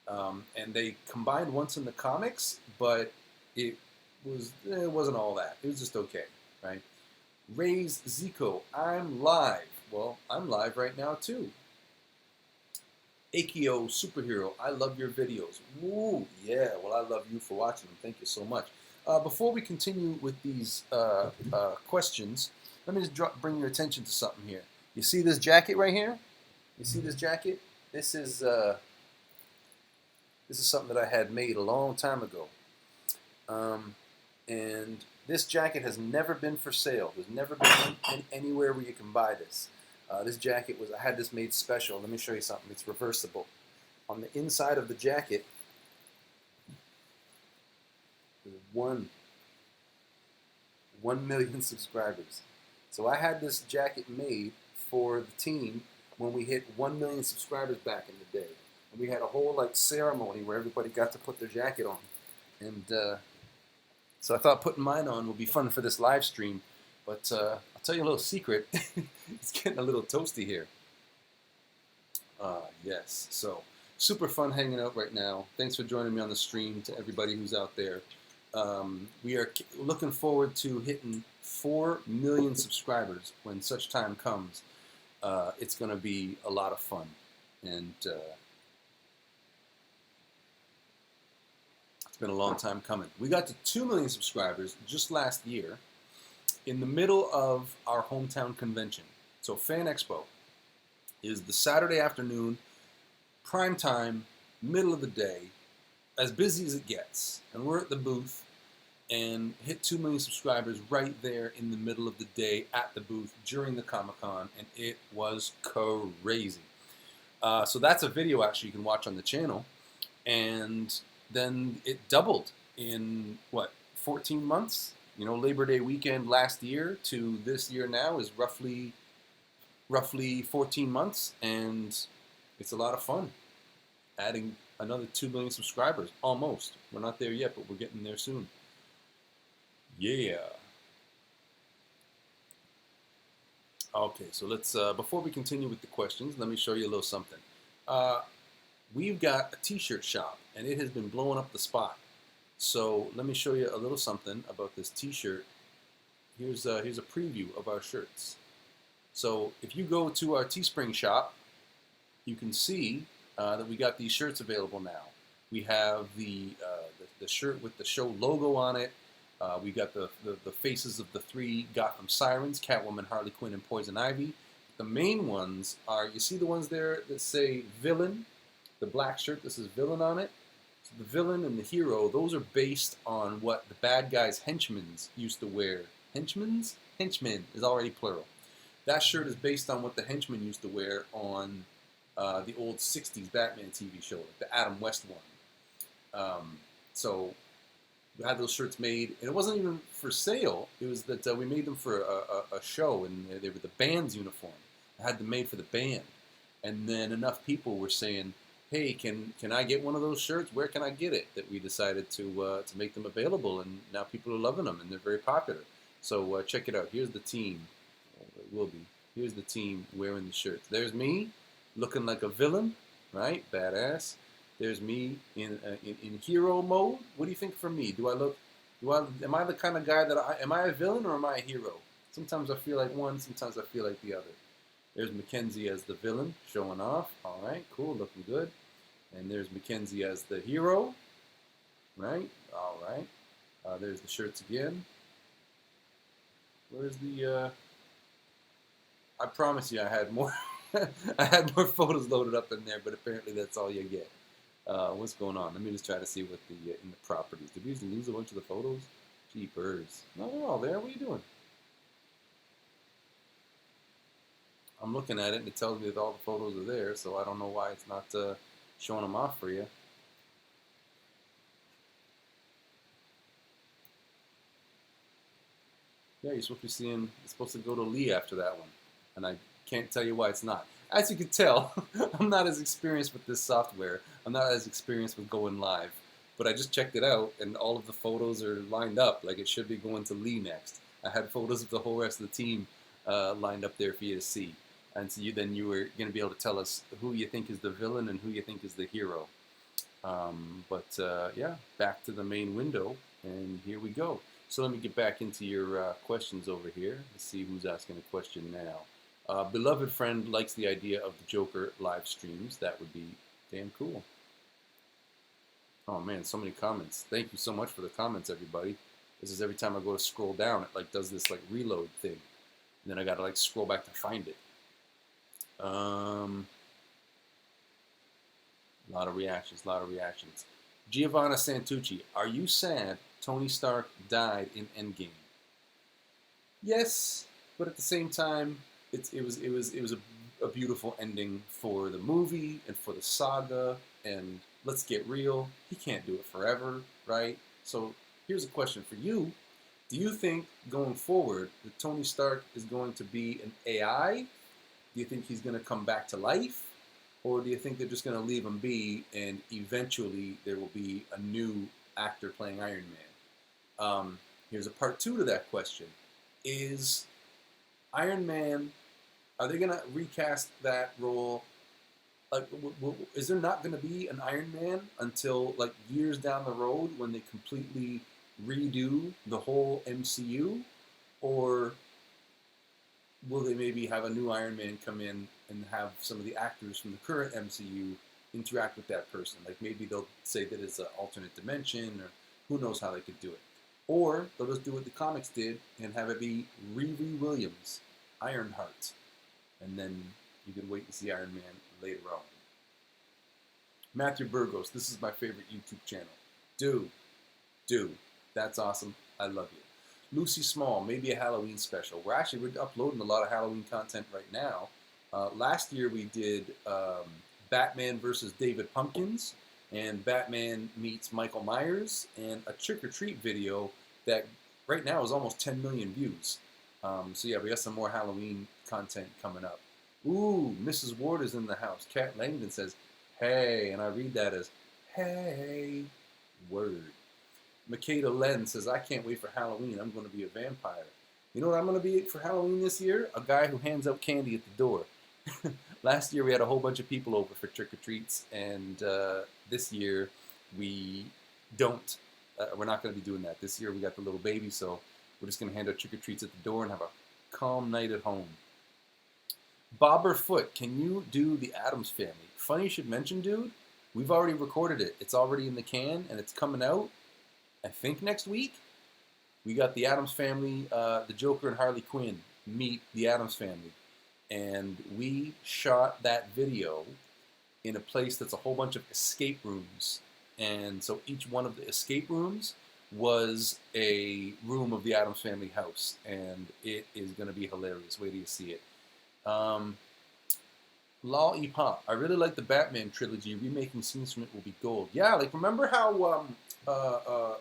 And they combined once in the comics, but it wasn't all that. It was just okay, right? Raise Zico, I'm live. Well, I'm live right now too. Akio Superhero, I love your videos. Ooh, yeah, well, I love you for watching them. Thank you so much. Before we continue with these questions, let me just bring your attention to something here. You see this jacket right here? You see this jacket? This is something that I had made a long time ago. And this jacket has never been for sale. There's never been anywhere where you can buy this. This jacket I had this made special. Let me show you something. It's reversible. On the inside of the jacket, there's 1 million subscribers. So I had this jacket made for the team when we hit 1 million subscribers back in the day. And we had a whole like ceremony where everybody got to put their jacket on. And so I thought putting mine on would be fun for this live stream. But I'll tell you a little secret. It's getting a little toasty here. Yes, so super fun hanging out right now. Thanks for joining me on the stream to everybody who's out there. We are looking forward to hitting 4 million subscribers when such time comes. It's going to be a lot of fun. And it's been a long time coming. We got to 2 million subscribers just last year in the middle of our hometown convention. So Fan Expo is the Saturday afternoon, prime time, middle of the day, as busy as it gets. And we're at the booth and hit 2 million subscribers right there in the middle of the day at the booth during the Comic-Con, and it was crazy. So that's a video actually you can watch on the channel. And then it doubled in, 14 months? You know, Labor Day weekend last year to this year now is roughly 14 months, and it's a lot of fun. Adding another 2 million subscribers, almost. We're not there yet, but we're getting there soon. Yeah. Okay, so let's, before we continue with the questions, let me show you a little something. We've got a t-shirt shop, and it has been blowing up the spot. So let me show you a little something about this t-shirt. Here's a preview of our shirts. So if you go to our Teespring shop, you can see that we got these shirts available now. We have the shirt with the show logo on it. We got the faces of the 3 Gotham Sirens, Catwoman, Harley Quinn, and Poison Ivy. The main ones are, you see the ones there that say villain? The black shirt that says villain on it? So the villain and the hero, those are based on what the bad guys' henchmen used to wear. Henchmen's? Henchmen is already plural. That shirt is based on what the henchmen used to wear on the old 60s Batman TV show, like the Adam West one. So we had those shirts made, and it wasn't even for sale. It was that we made them for a show, and they were the band's uniform. I had them made for the band. And then enough people were saying, hey, can I get one of those shirts? Where can I get it? That we decided to make them available, and now people are loving them, and they're very popular. So check it out. Here's the team. It will be. Here's the team wearing the shirts. There's me, looking like a villain, right? Badass. There's me in hero mode. What do you think for me? Am I the kind of guy am I a villain or am I a hero? Sometimes I feel like one, sometimes I feel like the other. There's Mackenzie as the villain, showing off. All right, cool, looking good. And there's Mackenzie as the hero, right? All right. There's the shirts again. Where's the, I promise you I had more. I had more photos loaded up in there, but apparently that's all you get. What's going on? Let me just try to see what the in the properties. Did we just lose a bunch of the photos? Jeepers. No, they're all there. What are you doing? I'm looking at it and it tells me that all the photos are there, so I don't know why it's not showing them off for you. Yeah, you're supposed to be seeing, it's supposed to go to Lee after that one. And I can't tell you why it's not. As you can tell, I'm not as experienced with this software. I'm not as experienced with going live. But I just checked it out, and all of the photos are lined up like it should be going to Lee next. I had photos of the whole rest of the team lined up there for you to see. And so then you were going to be able to tell us who you think is the villain and who you think is the hero. Yeah, back to the main window, and here we go. So let me get back into your questions over here. Let's see who's asking a question now. Beloved friend likes the idea of the Joker live streams. That would be damn cool. Oh man, so many comments. Thank you so much for the comments, everybody. This is every time I go to scroll down, it like does this like reload thing. And then I gotta like scroll back to find it. A lot of reactions, a lot of reactions. Giovanna Santucci, are you sad Tony Stark died in Endgame? Yes, but at the same time, it was a beautiful ending for the movie and for the saga. And let's get real, he can't do it forever, right? So here's a question for you: do you think going forward that Tony Stark is going to be an AI? Do you think he's going to come back to life? Or do you think they're just going to leave him be and eventually there will be a new actor playing Iron Man? Here's a part two to that question. Is Iron Man, are they going to recast that role? Like, is there not going to be an Iron Man until like years down the road when they completely redo the whole MCU? Or will they maybe have a new Iron Man come in and have some of the actors from the current MCU interact with that person? Like maybe they'll say that it's an alternate dimension, or who knows how they could do it. Or they'll just do what the comics did and have it be Riri Williams, Ironheart. And then you can wait and see Iron Man later on. Matthew Burgos, this is my favorite YouTube channel. Do. That's awesome. I love you. Lucy Small, maybe a Halloween special. We're uploading a lot of Halloween content right now. Last year we did Batman versus David Pumpkins, and Batman meets Michael Myers, and a trick-or-treat video that right now is almost 10 million views. So yeah, we got some more Halloween content coming up. Ooh, Mrs. Ward is in the house. Kat Langdon says, hey, and I read that as, hey, word. Makeda Len says, I can't wait for Halloween. I'm going to be a vampire. You know what I'm going to be for Halloween this year? A guy who hands out candy at the door. Last year we had a whole bunch of people over for trick-or-treats, and this year we don't. We're not going to be doing that. This year we got the little baby, so we're just going to hand out trick-or-treats at the door and have a calm night at home. Bobber Foot, can you do the Addams Family? Funny you should mention, dude. We've already recorded it. It's already in the can, and it's coming out, I think, next week. We got the Addams Family, the Joker and Harley Quinn meet the Addams Family. And we shot that video in a place that's a whole bunch of escape rooms. And so each one of the escape rooms was a room of the Addams Family house. And it is going to be hilarious. Wait till you see it. Law E Pop, I really like the Batman trilogy. Remaking scenes from it will be gold. Yeah, like remember how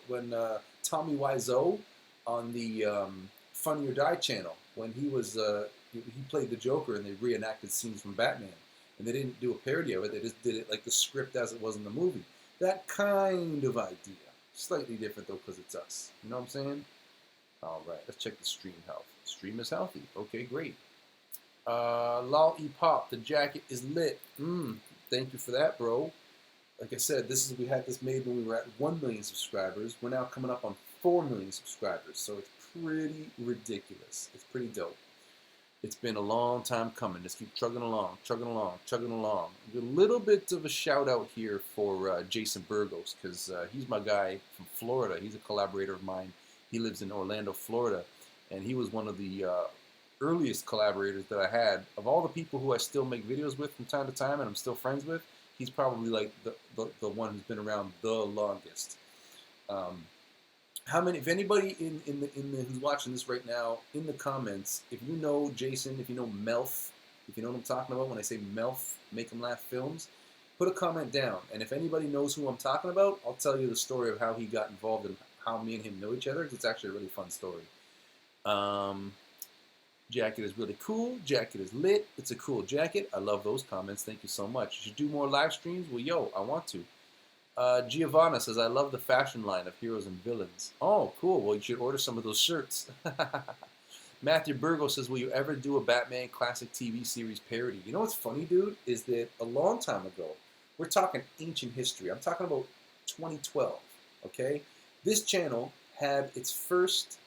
when Tommy Wiseau on the Funny or Die channel, when he was he played the Joker and they reenacted scenes from Batman, and they didn't do a parody of it. They just did it like the script as it was in the movie. That kind of idea, slightly different though because it's us. You know what I'm saying? All right, let's check the stream health. Stream is healthy. Okay, great. Lol E Pop, the jacket is lit. Thank you for that, bro. Like I said, we had this made when we were at 1 million subscribers. We're now coming up on 4 million subscribers, so it's pretty ridiculous. It's pretty dope. It's been a long time coming. Just keep chugging along, chugging along, chugging along. A little bit of a shout out here for Jason Burgos, because he's my guy from Florida. He's a collaborator of mine. He lives in Orlando, Florida, and he was one of the earliest collaborators that I had. Of all the people who I still make videos with from time to time and I'm still friends with, he's probably like the one who's been around the longest. Um, how many? If anybody in the who's watching this right now, in the comments, if you know Jason, if you know Melf, if you know what I'm talking about when I say Melf, Make 'em Laugh Films, put a comment down. And if anybody knows who I'm talking about, I'll tell you the story of how he got involved and how me and him know each other. Because it's actually a really fun story. Jacket is really cool. Jacket is lit. It's a cool jacket. I love those comments. Thank you so much. You should do more live streams. Well, yo, I want to. Giovanna says, I love the fashion line of heroes and villains. Oh, cool. Well, you should order some of those shirts. Matthew Burgo says, will you ever do a Batman classic TV series parody? You know what's funny, dude, is that a long time ago, we're talking ancient history. I'm talking about 2012, okay? This channel had its first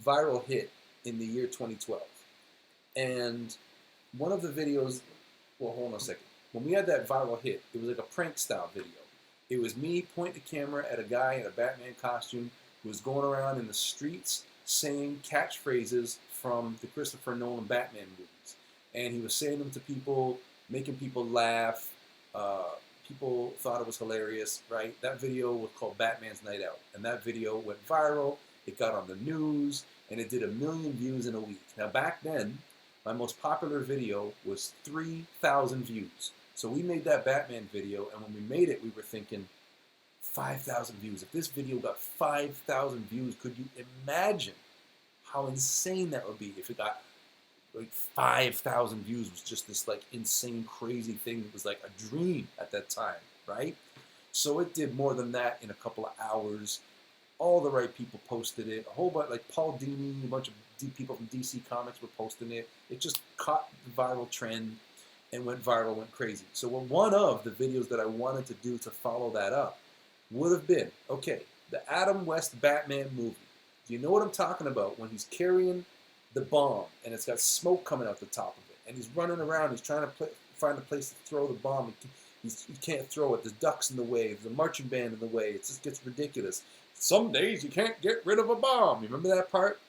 viral hit in the year 2012. And one of the videos, well, hold on a second. When we had that viral hit, it was like a prank style video. It was me pointing the camera at a guy in a Batman costume who was going around in the streets saying catchphrases from the Christopher Nolan Batman movies. And he was saying them to people, making people laugh. People thought it was hilarious, right? That video was called Batman's Night Out. And that video went viral. It got on the news. And it did 1 million views in a week. Now, back then, my most popular video was 3,000 views. So we made that Batman video, and when we made it, we were thinking, 5,000 views. If this video got 5,000 views, could you imagine how insane that would be if it got like 5,000 views? Was just this like insane, crazy thing. It was like a dream at that time, right? So it did more than that in a couple of hours. All the right people posted it. A whole bunch, like Paul Dini, a bunch of people from DC Comics were posting it. It just caught the viral trend and went viral, went crazy. So one of the videos that I wanted to do to follow that up would have been, okay, the Adam West Batman movie. Do you know what I'm talking about? When he's carrying the bomb and it's got smoke coming out the top of it. And he's running around, he's trying to find a place to throw the bomb. He can't throw it. There's ducks in the way. There's a marching band in the way. It just gets ridiculous. Some days you can't get rid of a bomb. You remember that part?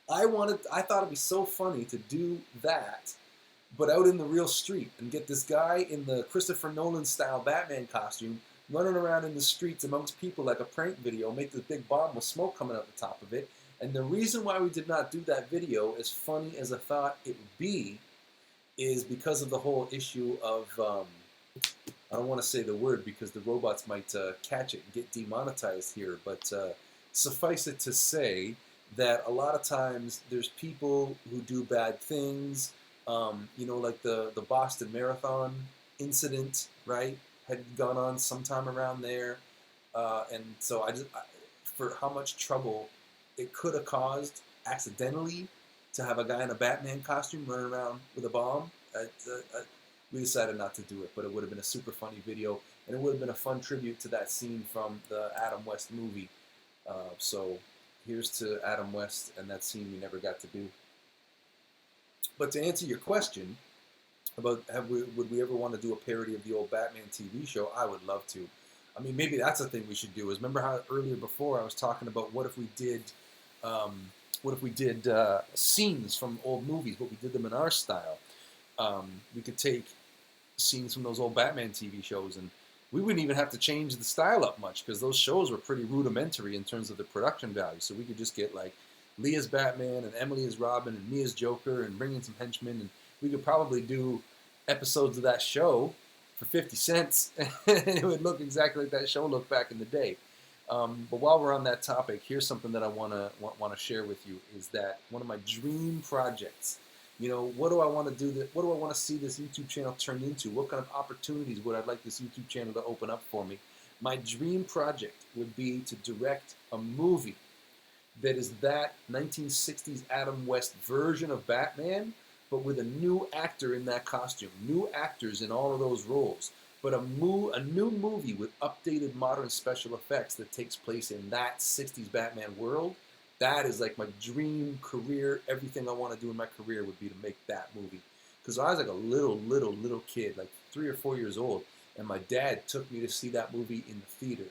I thought it'd be so funny to do that, but out in the real street and get this guy in the Christopher Nolan style Batman costume running around in the streets amongst people like a prank video, make this big bomb with smoke coming out the top of it. And the reason why we did not do that video, as funny as I thought it would be, is because of the whole issue of, I don't want to say the word because the robots might catch it and get demonetized here, but suffice it to say that a lot of times there's people who do bad things, like the Boston Marathon incident, right, had gone on sometime around there, and so for how much trouble it could have caused accidentally to have a guy in a Batman costume running around with a bomb, we decided not to do it, but it would have been a super funny video, and it would have been a fun tribute to that scene from the Adam West movie. So here's to Adam West and that scene we never got to do. But to answer your question about would we ever want to do a parody of the old Batman TV show, I would love to. I mean, maybe that's a thing we should do. Is remember how earlier before I was talking about what if we did scenes from old movies, but we did them in our style. We could take scenes from those old Batman TV shows, and we wouldn't even have to change the style up much because those shows were pretty rudimentary in terms of the production value. So we could just get like Lee as Batman and Emily as Robin and me as Joker and bring in some henchmen, and we could probably do episodes of that show for 50 cents and it would look exactly like that show looked back in the day. But while we're on that topic, here's something that I want to share with you, is that one of my dream projects, what do I want to do? What do I want to see this YouTube channel turn into? What kind of opportunities would I like this YouTube channel to open up for me? My dream project would be to direct a movie that is that 1960s Adam West version of Batman, but with a new actor in that costume, new actors in all of those roles, but a new movie with updated modern special effects that takes place in that 60s Batman world. That is like my dream career. Everything I want to do in my career would be to make that movie. Because I was like a little kid, like 3 or 4 years old, and my dad took me to see that movie in the theater.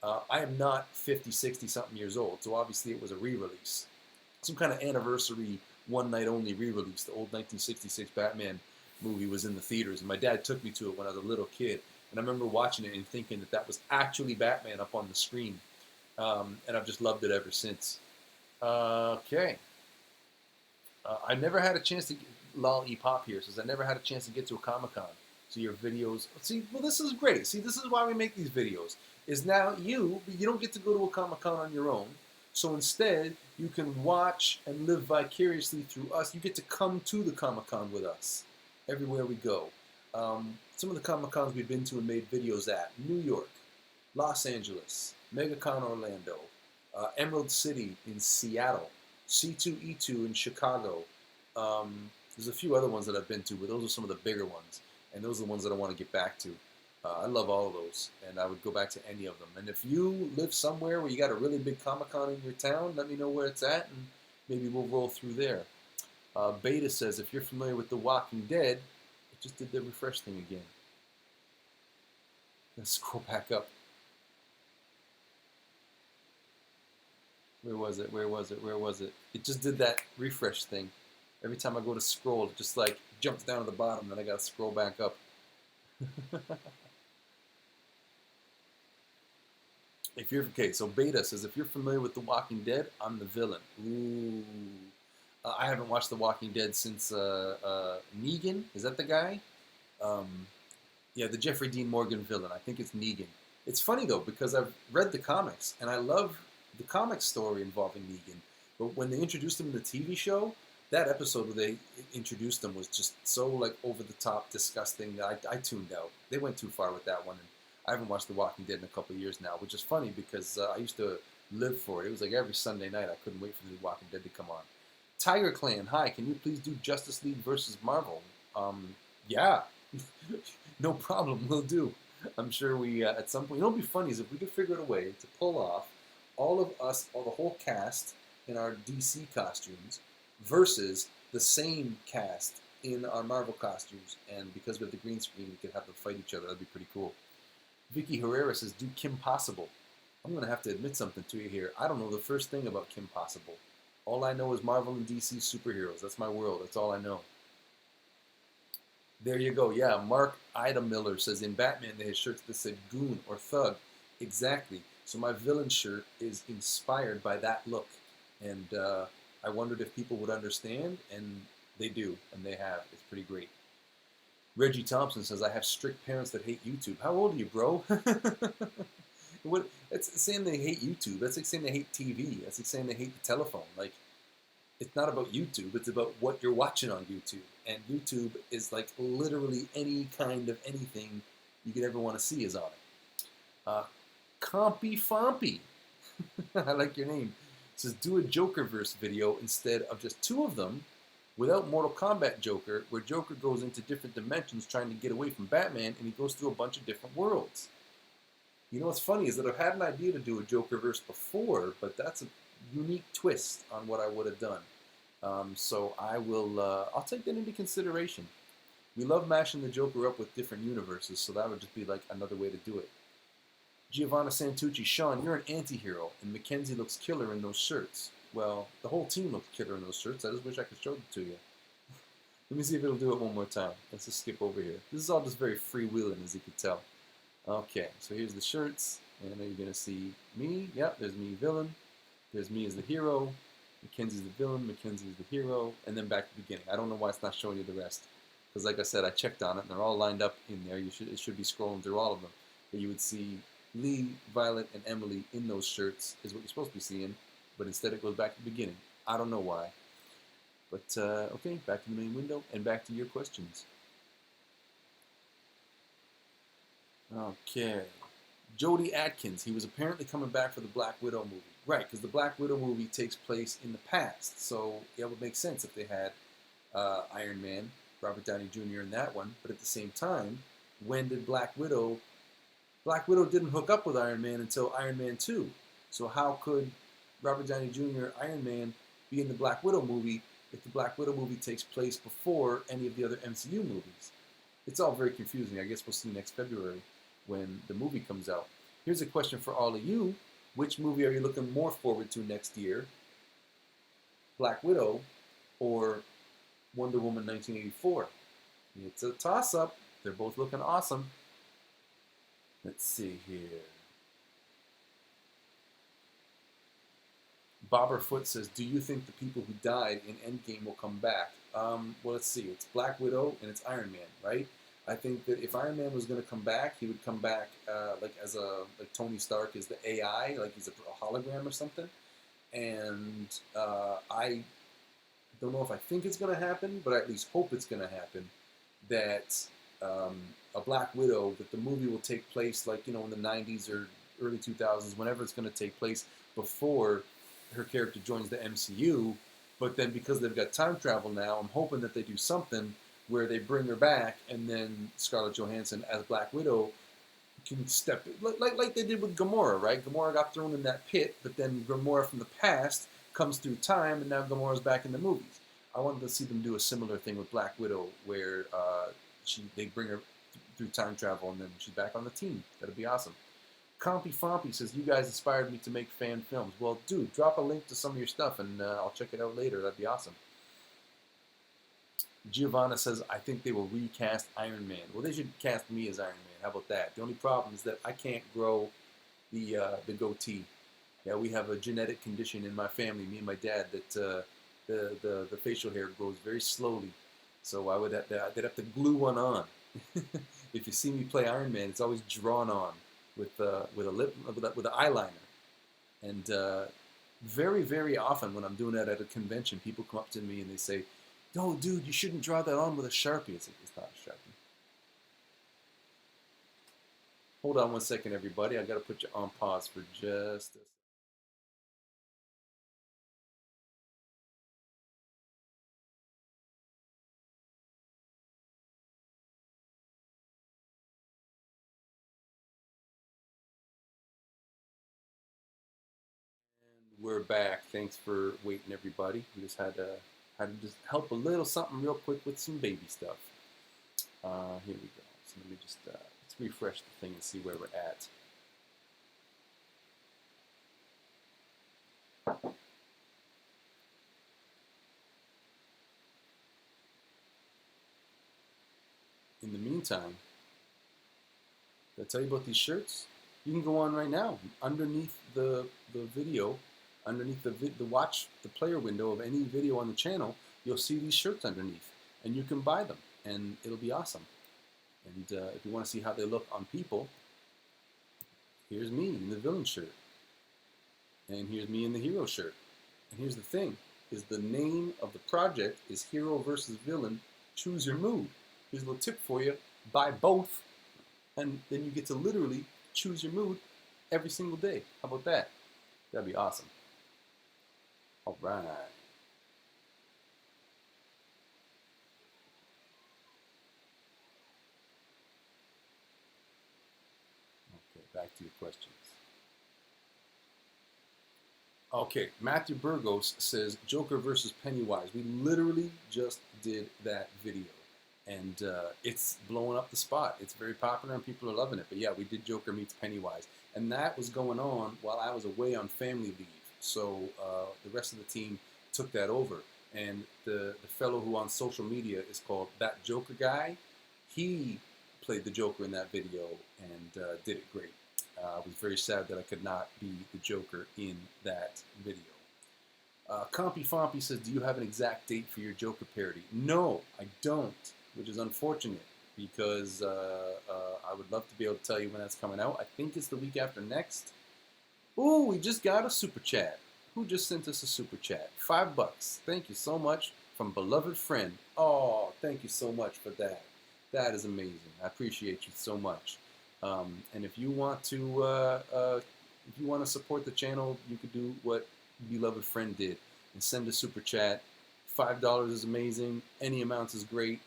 I am not 50, 60 something years old, so obviously it was a re-release. Some kind of anniversary one night only re-release. The old 1966 Batman movie was in the theaters, and my dad took me to it when I was a little kid. And I remember watching it and thinking that that was actually Batman up on the screen. And I've just loved it ever since. Okay. I never had a chance to lol pop here says I never had a chance to get to a Comic Con. So your videos, see, well, this is great. See, this is why we make these videos. Is now you don't get to go to a Comic Con on your own. So instead, you can watch and live vicariously through us. You get to come to the Comic Con with us everywhere we go. Some of the Comic Cons we've been to and made videos at: New York, Los Angeles, MegaCon Orlando, Emerald City in Seattle, C2E2 in Chicago. There's a few other ones that I've been to, but those are some of the bigger ones, and those are the ones that I want to get back to. I love all of those, and I would go back to any of them. And if you live somewhere where you got a really big Comic-Con in your town, let me know where it's at, and maybe we'll roll through there. Beta says, if you're familiar with The Walking Dead, it just did the refresh thing again. Let's scroll back up. Where was it? Where was it? Where was it? It just did that refresh thing. Every time I go to scroll, it just like jumps down to the bottom, then I gotta scroll back up. If you're okay, so Beta says, if you're familiar with The Walking Dead, I'm the villain. Ooh, I haven't watched The Walking Dead since Negan. Is that the guy? Yeah, the Jeffrey Dean Morgan villain. I think it's Negan. It's funny though because I've read the comics and I love the comic story involving Negan. But when they introduced him in the TV show, that episode where they introduced him was just so like over the top, disgusting that I tuned out. They went too far with that one. And I haven't watched The Walking Dead in a couple of years now, which is funny because I used to live for it. It was like every Sunday night. I couldn't wait for The Walking Dead to come on. Tiger Clan, hi, can you please do Justice League versus Marvel? Yeah, no problem, we'll do. I'm sure we, at some point, you know what would be funny is if we could figure out a way to pull off all of us, the whole cast in our DC costumes versus the same cast in our Marvel costumes. And because we have the green screen, we could have them fight each other. That'd be pretty cool. Vicky Herrera says, do Kim Possible. I'm going to have to admit something to you here. I don't know the first thing about Kim Possible. All I know is Marvel and DC superheroes. That's my world. That's all I know. There you go. Yeah, Mark Ida Miller says, in Batman, they had shirts that said goon or thug. Exactly. So my villain shirt is inspired by that look. And I wondered if people would understand, and they do, and they have. It's pretty great. Reggie Thompson says, I have strict parents that hate YouTube. How old are you, bro? It's saying they hate YouTube. That's like saying they hate TV. That's like saying they hate the telephone. Like, it's not about YouTube. It's about what you're watching on YouTube. And YouTube is like literally any kind of anything you could ever want to see is on it. Compy Fompy. I like your name. It says, do a Jokerverse video instead of just two of them without Mortal Kombat Joker, where Joker goes into different dimensions trying to get away from Batman, and he goes through a bunch of different worlds. You know what's funny is that I've had an idea to do a Jokerverse before, but that's a unique twist on what I would have done. So I will, I'll take that into consideration. We love mashing the Joker up with different universes, so that would just be like another way to do it. Giovanna Santucci, Sean, you're an anti-hero, and Mackenzie looks killer in those shirts. Well, the whole team looks killer in those shirts. I just wish I could show them to you. Let me see if it'll do it one more time. Let's just skip over here. This is all just very freewheeling, as you can tell. Okay, so here's the shirts, and then you're going to see me. Yep, there's me, villain. There's me as the hero. Mackenzie's the villain. Mackenzie's the hero. And then back to the beginning. I don't know why it's not showing you the rest. Because like I said, I checked on it, and they're all lined up in there. It should be scrolling through all of them. But you would see Lee, Violet, and Emily in those shirts is what you're supposed to be seeing. But instead it goes back to the beginning. I don't know why. But, okay, back to the main window, and back to your questions. Okay. Jody Atkins, he was apparently coming back for the Black Widow movie. Right, because the Black Widow movie takes place in the past. So it would make sense if they had Iron Man, Robert Downey Jr. in that one. But at the same time, when did Black Widow didn't hook up with Iron Man until Iron Man 2. So how could Robert Downey Jr., Iron Man, be in the Black Widow movie if the Black Widow movie takes place before any of the other MCU movies? It's all very confusing. I guess we'll see next February when the movie comes out. Here's a question for all of you. Which movie are you looking more forward to next year? Black Widow or Wonder Woman 1984. It's a toss-up. They're both looking awesome. Let's see here. Bobberfoot says, do you think the people who died in Endgame will come back? Well, let's see. It's Black Widow and it's Iron Man, right? I think that if Iron Man was going to come back, he would come back like Tony Stark is the AI, like he's a hologram or something. And I don't know if I think it's going to happen, but I at least hope it's going to happen. That a Black Widow, that the movie will take place like, in the 90s or early 2000s, whenever it's going to take place, before her character joins the MCU. But then because they've got time travel now, I'm hoping that they do something where they bring her back, and then Scarlett Johansson as Black Widow can step in, like they did with Gamora, right? Gamora got thrown in that pit, but then Gamora from the past comes through time, and now Gamora's back in the movies. I wanted to see them do a similar thing with Black Widow, where they bring her through time travel, and then she's back on the team. That'd be awesome. Compy Fompy says, you guys inspired me to make fan films. Well, dude, drop a link to some of your stuff, and I'll check it out later. That'd be awesome. Giovanna says, I think they will recast Iron Man. Well, they should cast me as Iron Man. How about that? The only problem is that I can't grow the goatee. Yeah, we have a genetic condition in my family, me and my dad, that the facial hair grows very slowly. So I'd have to glue one on. If you see me play Iron Man, it's always drawn on with an eyeliner. And very, very often when I'm doing that at a convention, people come up to me and they say, "No, dude, you shouldn't draw that on with a Sharpie." It's not a Sharpie. Hold on one second, everybody. I got to put you on pause for just a second. We're back. Thanks for waiting, everybody. We just had to just help a little something real quick with some baby stuff. Here we go. So let me just let's refresh the thing and see where we're at. In the meantime, did I tell you about these shirts? You can go on right now. Underneath the video, underneath the watch, the player window of any video on the channel, you'll see these shirts underneath. And you can buy them. And it'll be awesome. And if you want to see how they look on people, here's me in the villain shirt. And here's me in the hero shirt. And here's the thing, is the name of the project is Hero versus Villain, Choose Your Mood. Here's a little tip for you, buy both, and then you get to literally choose your mood every single day. How about that? That'd be awesome. All right. Okay, back to your questions. Okay, Matthew Burgos says Joker versus Pennywise. We literally just did that video. And it's blowing up the spot. It's very popular and people are loving it. But yeah, we did Joker meets Pennywise. And that was going on while I was away on family leave. So the rest of the team took that over. And the fellow who on social media is called That Joker Guy, he played the Joker in that video and did it great. I was very sad that I could not be the Joker in that video. Compy Fompy says, do you have an exact date for your Joker parody? No, I don't, which is unfortunate because I would love to be able to tell you when that's coming out. I think it's the week after next. Ooh, we just got a super chat. Who just sent us a super chat? $5. Thank you so much from Beloved Friend. Oh, thank you so much for that. That is amazing. I appreciate you so much. And if you want to support the channel, you could do what Beloved Friend did and send a super chat. $5 is amazing. Any amounts is great.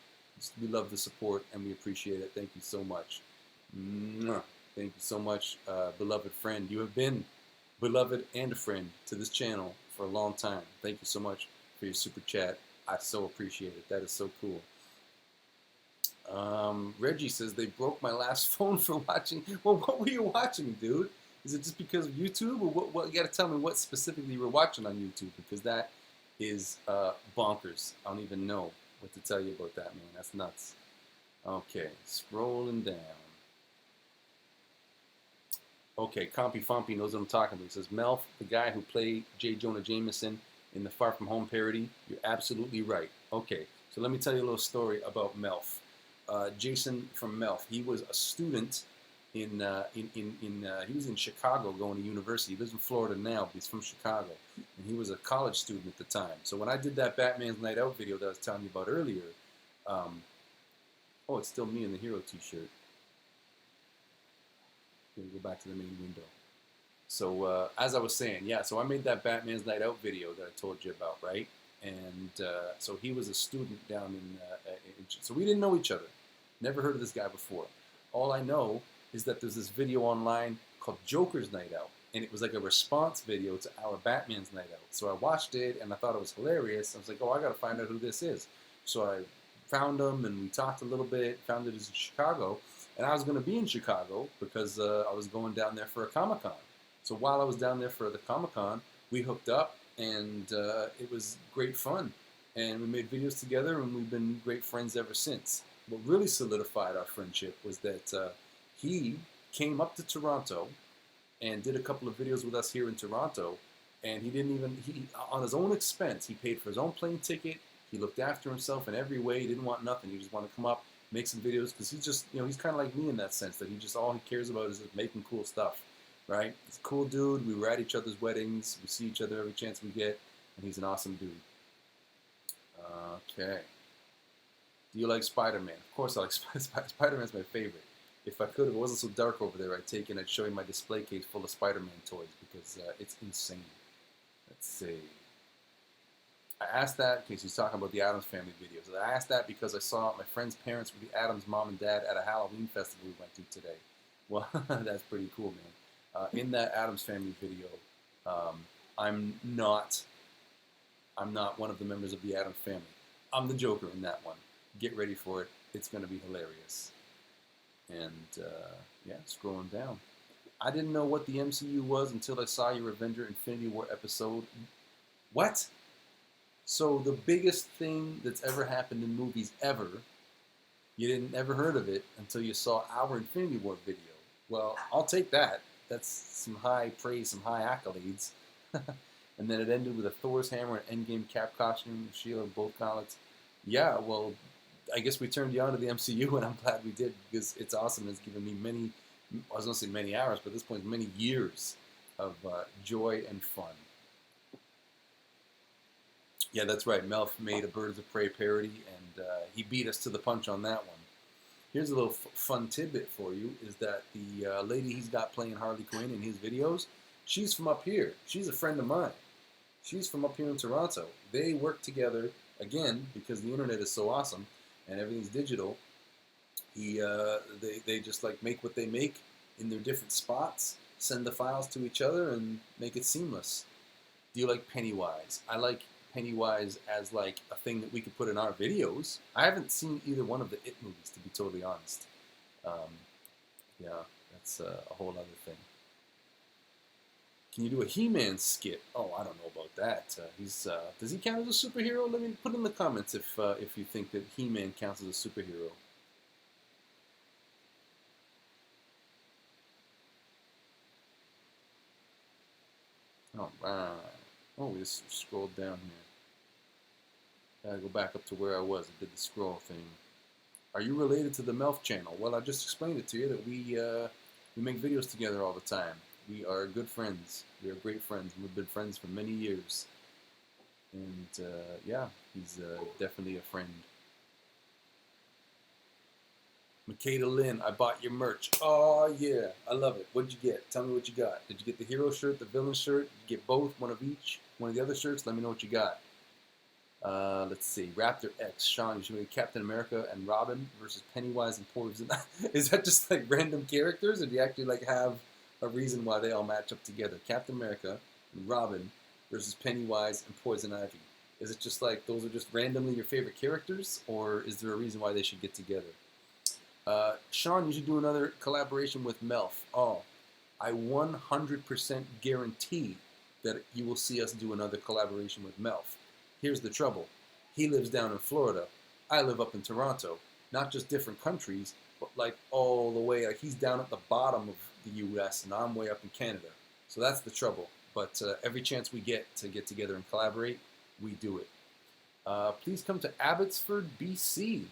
We love the support and we appreciate it. Thank you so much. Mwah. Thank you so much, Beloved Friend. You have been beloved and a friend to this channel for a long time. Thank you so much for your super chat. I so appreciate it. That is so cool. Reggie says they broke my last phone for watching. Well, what were you watching, dude? Is it just because of YouTube, or what? You got to tell me what specifically you were watching on YouTube, because that is bonkers. I don't even know what to tell you about that, man. That's nuts. Okay, scrolling down. Okay, Compy Fompy knows what I'm talking about. He says, Melf, the guy who played J. Jonah Jameson in the Far From Home parody, you're absolutely right. Okay, so let me tell you a little story about Melf. Jason from Melf, he was a student he was in Chicago going to university. He lives in Florida now, but he's from Chicago. And he was a college student at the time. So when I did that Batman's Night Out video that I was telling you about earlier, oh, it's still me in the hero t-shirt. We'll go back to the main window. So as I was saying, yeah, so I made that Batman's Night Out video that I told you about, right? And so he was a student down so we didn't know each other. Never heard of this guy before. All I know is that there's this video online called Joker's Night Out. And it was like a response video to our Batman's Night Out. So I watched it and I thought it was hilarious. I was like, oh, I got to find out who this is. So I found him and we talked a little bit, found it was in Chicago. And I was going to be in Chicago because I was going down there for a Comic-Con. So while I was down there for the Comic-Con, we hooked up and it was great fun. And we made videos together and we've been great friends ever since. What really solidified our friendship was that he came up to Toronto and did a couple of videos with us here in Toronto. And he on his own expense, he paid for his own plane ticket. He looked after himself in every way. He didn't want nothing. He just wanted to come up, make some videos, because he's just, he's kind of like me in that sense, that all he cares about is just making cool stuff, right? He's a cool dude. We were at each other's weddings. We see each other every chance we get, and he's an awesome dude. Okay. Do you like Spider-Man? Of course I like Spider-Man's my favorite. If I could, if it wasn't so dark over there, I'd show you my display case full of Spider-Man toys, because it's insane. Let's see. I asked that in case he's talking about the Addams Family videos. I asked that because I saw my friend's parents with the Addams mom and dad at a Halloween festival we went to today. Well, that's pretty cool, man. In that Addams Family video, I'm not one of the members of the Addams Family. I'm the Joker in that one. Get ready for it. It's going to be hilarious. And, yeah, scrolling down. I didn't know what the MCU was until I saw your Avenger Infinity War episode. What? So the biggest thing that's ever happened in movies ever, you didn't ever heard of it until you saw our Infinity War video. Well, I'll take that. That's some high praise, some high accolades. And then it ended with a Thor's hammer and Endgame Cap costume, Sheila, both comics. Yeah, well, I guess we turned you on to the MCU, and I'm glad we did, because it's awesome. It's given me I was going to say many hours, but at this point, many years of joy and fun. Yeah, that's right. Melf made a Birds of Prey parody, and he beat us to the punch on that one. Here's a little fun tidbit for you, is that the lady he's got playing Harley Quinn in his videos, she's from up here. She's a friend of mine. She's from up here in Toronto. They work together, again, because the internet is so awesome and everything's digital. They just like make what they make in their different spots, send the files to each other, and make it seamless. Do you like Pennywise? I like Pennywise as like a thing that we could put in our videos. I haven't seen either one of the It movies, to be totally honest. Yeah, that's a whole other thing. Can you do a He-Man skit? Oh, I don't know about that. Does he count as a superhero? Let me put in the comments if you think that He-Man counts as a superhero. All right. Oh, we just scrolled down here. Gotta go back up to where I was. I did the scroll thing. Are you related to the Melf channel? Well, I just explained it to you that we make videos together all the time. We are good friends. We are great friends. We've been friends for many years. And yeah, he's definitely a friend. Makeda Lynn, I bought your merch. Oh yeah, I love it. What'd you get? Tell me what you got. Did you get the hero shirt, the villain shirt? Did you get both? One of each? One of the other shirts? Let me know what you got. Let's see. Raptor X. Sean, you should make Captain America and Robin versus Pennywise and Poison. Is that just like random characters, or do you actually like have a reason why they all match up together? Captain America and Robin versus Pennywise and Poison Ivy. Is it just like those are just randomly your favorite characters, or is there a reason why they should get together? Sean, you should do another collaboration with Melf. Oh, I 100% guarantee that you will see us do another collaboration with Melf. Here's the trouble. He lives down in Florida. I live up in Toronto. Not just different countries, but like all the way, like he's down at the bottom of the U.S. and I'm way up in Canada. So that's the trouble. But every chance we get to get together and collaborate, we do it. Please come to Abbotsford, BC.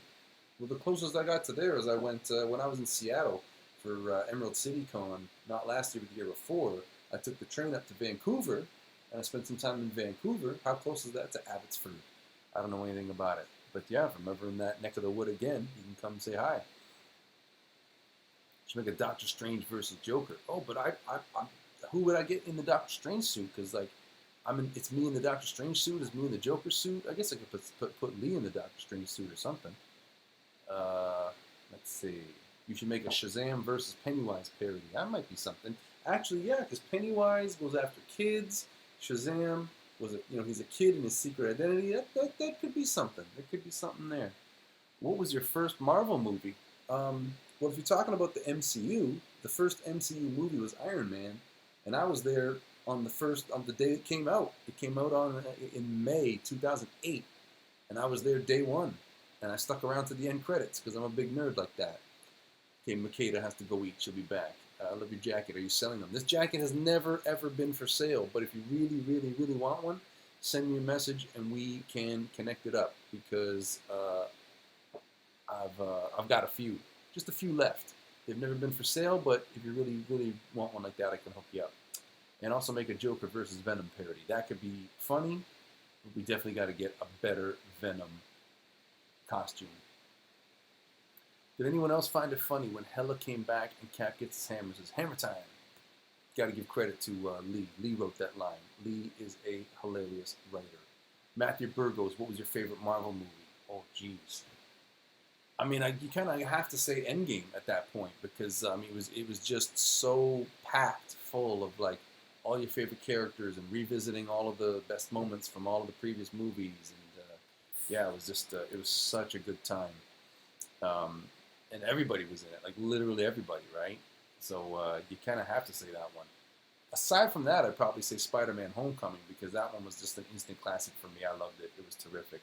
Well, the closest I got to there is I went when I was in Seattle for Emerald City Con, not last year but the year before. I took the train up to Vancouver, and I spent some time in Vancouver. How close is that to Abbotsford? I don't know anything about it. But yeah, if I'm ever in that neck of the wood again, you can come say hi. Should make a Doctor Strange versus Joker. Oh, but who would I get in the Doctor Strange suit? Because like, it's me in the Doctor Strange suit. It's me in the Joker suit. I guess I could put Lee in the Doctor Strange suit or something. Let's see. You should make a Shazam versus Pennywise parody. That might be something. Actually, yeah, because Pennywise goes after kids. Shazam he's a kid in his secret identity. That could be something. There could be something there. What was your first Marvel movie? Well, if you're talking about the MCU, the first MCU movie was Iron Man, and I was there on the day it came out. It came out in May 2008, and I was there day one, and I stuck around to the end credits because I'm a big nerd like that. Okay, Makeda has to go eat. She'll be back. I love your jacket. Are you selling them? This jacket has never, ever been for sale, but if you really, really, really want one, send me a message and we can connect it up because I've got a few. Just a few left. They've never been for sale, but if you really, really want one like that, I can hook you up. And also make a Joker versus Venom parody. That could be funny, but we definitely got to get a better Venom costume. Did anyone else find it funny when Hela came back and Cap gets his hammer and says, "Hammer time"? Got to give credit to Lee. Lee wrote that line. Lee is a hilarious writer. Matthew Burgos, what was your favorite Marvel movie? Oh, jeez. I mean, you kind of have to say Endgame at that point because it was just so packed full of like all your favorite characters and revisiting all of the best moments from all of the previous movies, and yeah, it was just it was such a good time, and everybody was in it, like literally everybody, right? So you kind of have to say that one. Aside from that, I'd probably say Spider-Man: Homecoming because that one was just an instant classic for me. I loved it; it was terrific.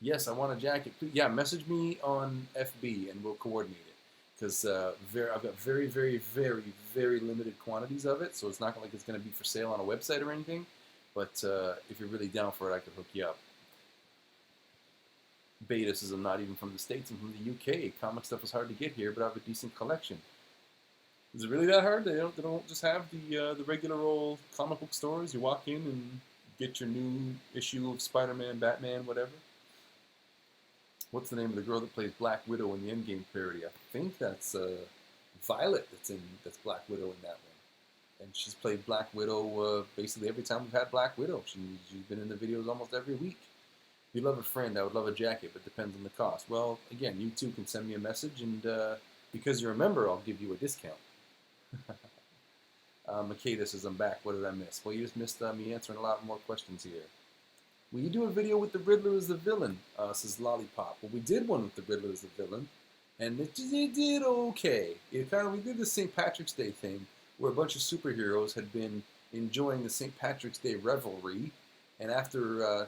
Yes, I want a jacket. Yeah, message me on FB and we'll coordinate it. Because I've got very, very, very, very limited quantities of it, so it's not like it's going to be for sale on a website or anything. But if you're really down for it, I could hook you up. Beta says I'm not even from the States, I'm from the UK. Comic stuff is hard to get here, but I have a decent collection. Is it really that hard? They don't just have the regular old comic book stores. You walk in and get your new issue of Spider-Man, Batman, whatever. What's the name of the girl that plays Black Widow in the Endgame parody? I think that's Violet. That's Black Widow in that one, and she's played Black Widow basically every time we've had Black Widow. She's been in the videos almost every week. If you love a friend, I would love a jacket, but depends on the cost. Well, again, you too can send me a message, and because you're a member, I'll give you a discount. Makeda says I'm back. What did I miss? Well, you just missed me answering a lot more questions here. Will you do a video with the Riddler as the villain? Says Lollipop. Well, we did one with the Riddler as the villain, and it did okay. We did the St. Patrick's Day thing, where a bunch of superheroes had been enjoying the St. Patrick's Day revelry, and after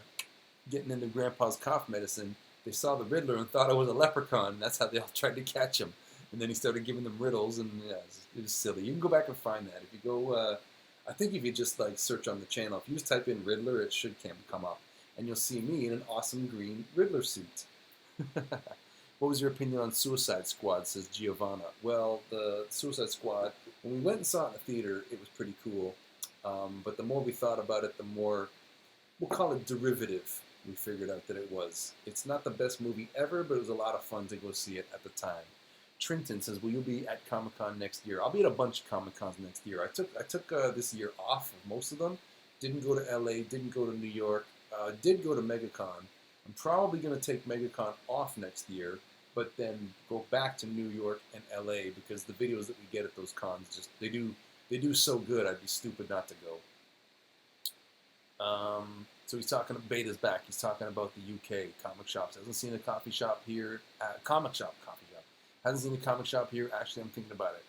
getting into Grandpa's cough medicine, they saw the Riddler and thought it was a leprechaun. That's how they all tried to catch him. And then he started giving them riddles, and yeah, it was silly. You can go back and find that. If you go, I think if you just like search on the channel, if you just type in Riddler, it should come up. And you'll see me in an awesome green Riddler suit. What was your opinion on Suicide Squad, says Giovanna. Well, the Suicide Squad, when we went and saw it in the theater, it was pretty cool. But the more we thought about it, the more, we'll call it derivative, we figured out that it was. It's not the best movie ever, but it was a lot of fun to go see it at the time. Trenton says, will you be at Comic-Con next year? I'll be at a bunch of Comic-Cons next year. I took this year off of most of them. Didn't go to LA, didn't go to New York. Did go to MegaCon. I'm probably going to take MegaCon off next year, but then go back to New York and LA because the videos that we get at those cons just they do so good. I'd be stupid not to go. So he's talking. Beta's back. He's talking about the UK comic shops. Hasn't seen a coffee shop here. Coffee shop. Hasn't seen a comic shop here. Actually, I'm thinking about it.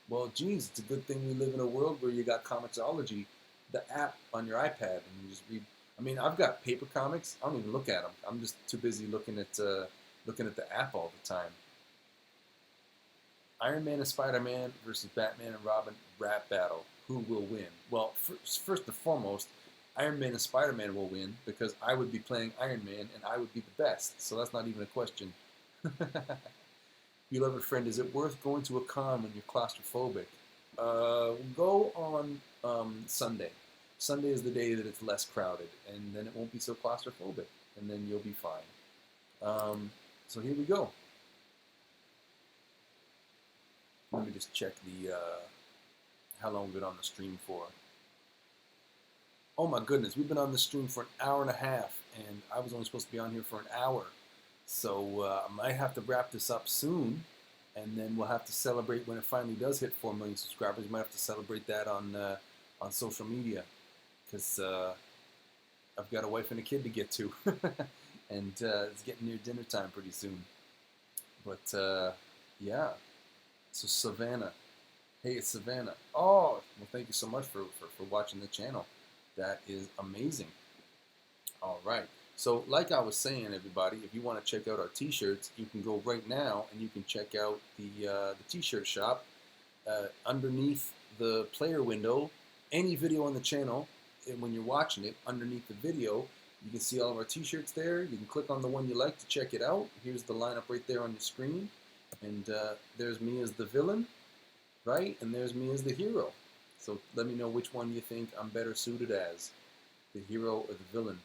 Well, geez, it's a good thing we live in a world where you got Comixology. the app on your iPad and you just read. I mean, I've got paper comics. I don't even look at them. I'm just too busy looking at the app all the time. Iron Man and Spider-Man versus Batman and Robin rap battle. Who will win? Well, first and foremost, Iron Man and Spider-Man will win because I would be playing Iron Man and I would be the best. So that's not even a question. Beloved friend, is it worth going to a con when you're claustrophobic? Go on Sunday. Sunday is the day that it's less crowded, and then it won't be so claustrophobic, and then you'll be fine. So here we go. Let me just check the how long we've been on the stream for. Oh my goodness, we've been on the stream for an hour and a half, and I was only supposed to be on here for an hour. So I might have to wrap this up soon, and then we'll have to celebrate when it finally does hit 4 million subscribers. We might have to celebrate that on social media, because I've got a wife and a kid to get to, and it's getting near dinner time pretty soon. But yeah, so Savannah. Hey, it's Savannah. Oh, well, thank you so much for watching the channel. That is amazing. All right. So, like I was saying, everybody, if you want to check out our T-shirts, you can go right now and you can check out the T-shirt shop underneath the player window. Any video on the channel, and when you're watching it, underneath the video, you can see all of our T-shirts there. You can click on the one you like to check it out. Here's the lineup right there on your screen, and there's me as the villain, right? And there's me as the hero. So let me know which one you think I'm better suited as, the hero or the villain.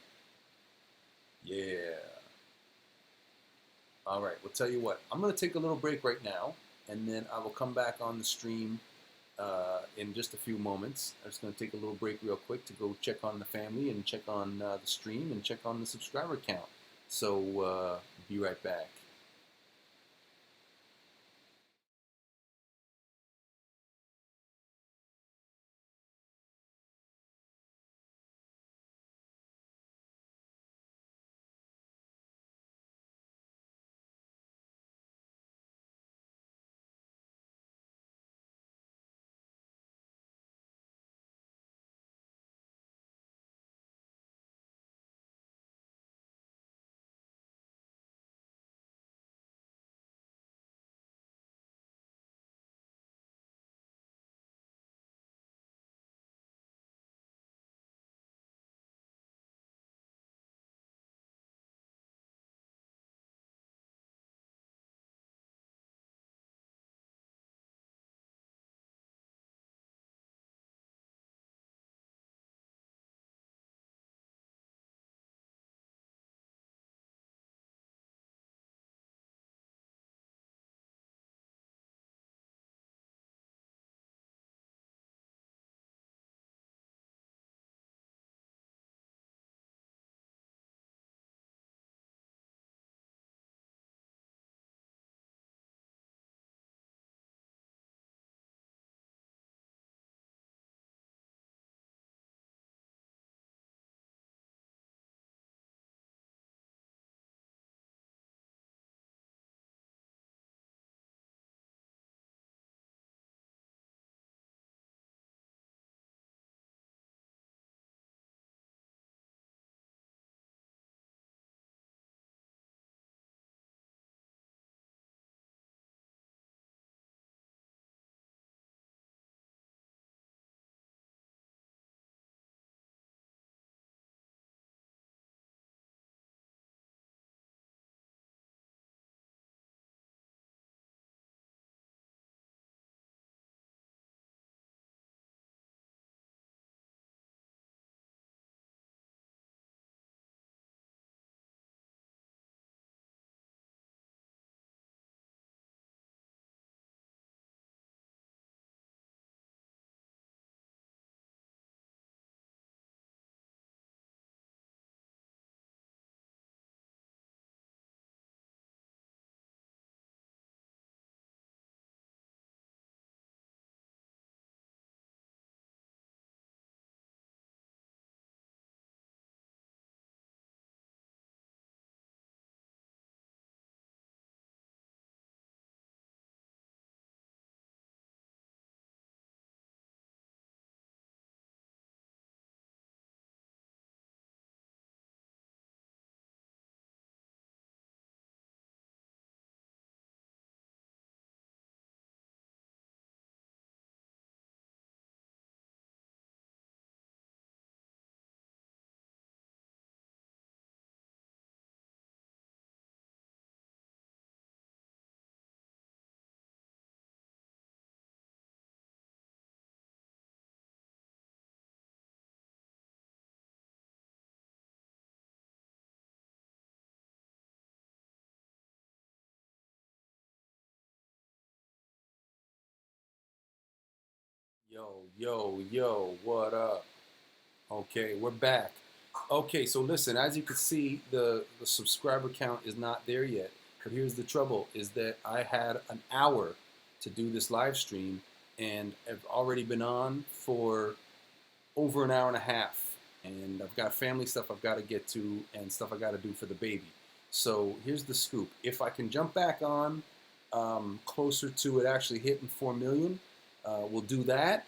Yeah. All right, well, tell you what, I'm going to take a little break right now, and then I will come back on the stream in just a few moments. I'm just going to take a little break real quick to go check on the family and check on the stream and check on the subscriber count. So be right back. Yo, what up? Okay, we're back. Okay, so listen, as you can see, the subscriber count is not there yet. But here's the trouble, is that I had an hour to do this live stream, and I've already been on for over an hour and a half. And I've got family stuff I've got to get to and stuff I got to do for the baby. So here's the scoop. If I can jump back on closer to it actually hitting 4 million, we'll do that.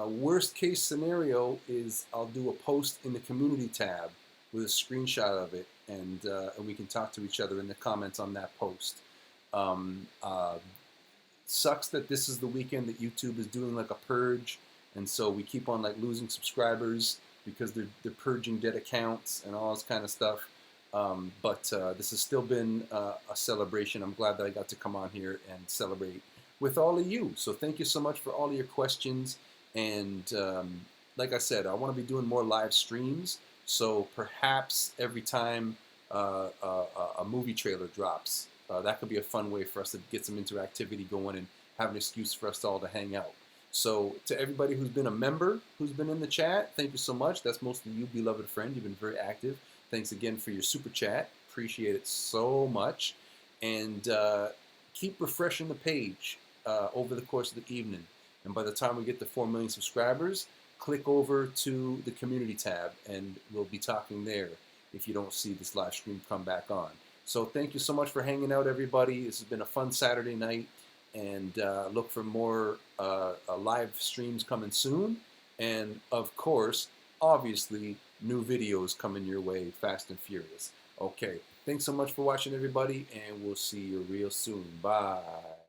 Worst case scenario is I'll do a post in the community tab with a screenshot of it, and we can talk to each other in the comments on that post. Um, uh, Sucks that this is the weekend that YouTube is doing like a purge, and so we keep on like losing subscribers because they're purging dead accounts and all this kind of stuff. But this has still been a celebration. I'm glad that I got to come on here and celebrate with all of you. So thank you so much for all of your questions. And like I said, I want to be doing more live streams. So perhaps every time a movie trailer drops, that could be a fun way for us to get some interactivity going and have an excuse for us all to hang out. So to everybody who's been a member, who's been in the chat, thank you so much. That's mostly you, beloved friend. You've been very active. Thanks again for your super chat. Appreciate it so much. And keep refreshing the page over the course of the evening. And by the time we get to 4 million subscribers, click over to the community tab and we'll be talking there if you don't see this live stream come back on. So thank you so much for hanging out, everybody. This has been a fun Saturday night, and look for more live streams coming soon. And of course, obviously, new videos coming your way fast and furious. Okay, thanks so much for watching, everybody, and we'll see you real soon. Bye.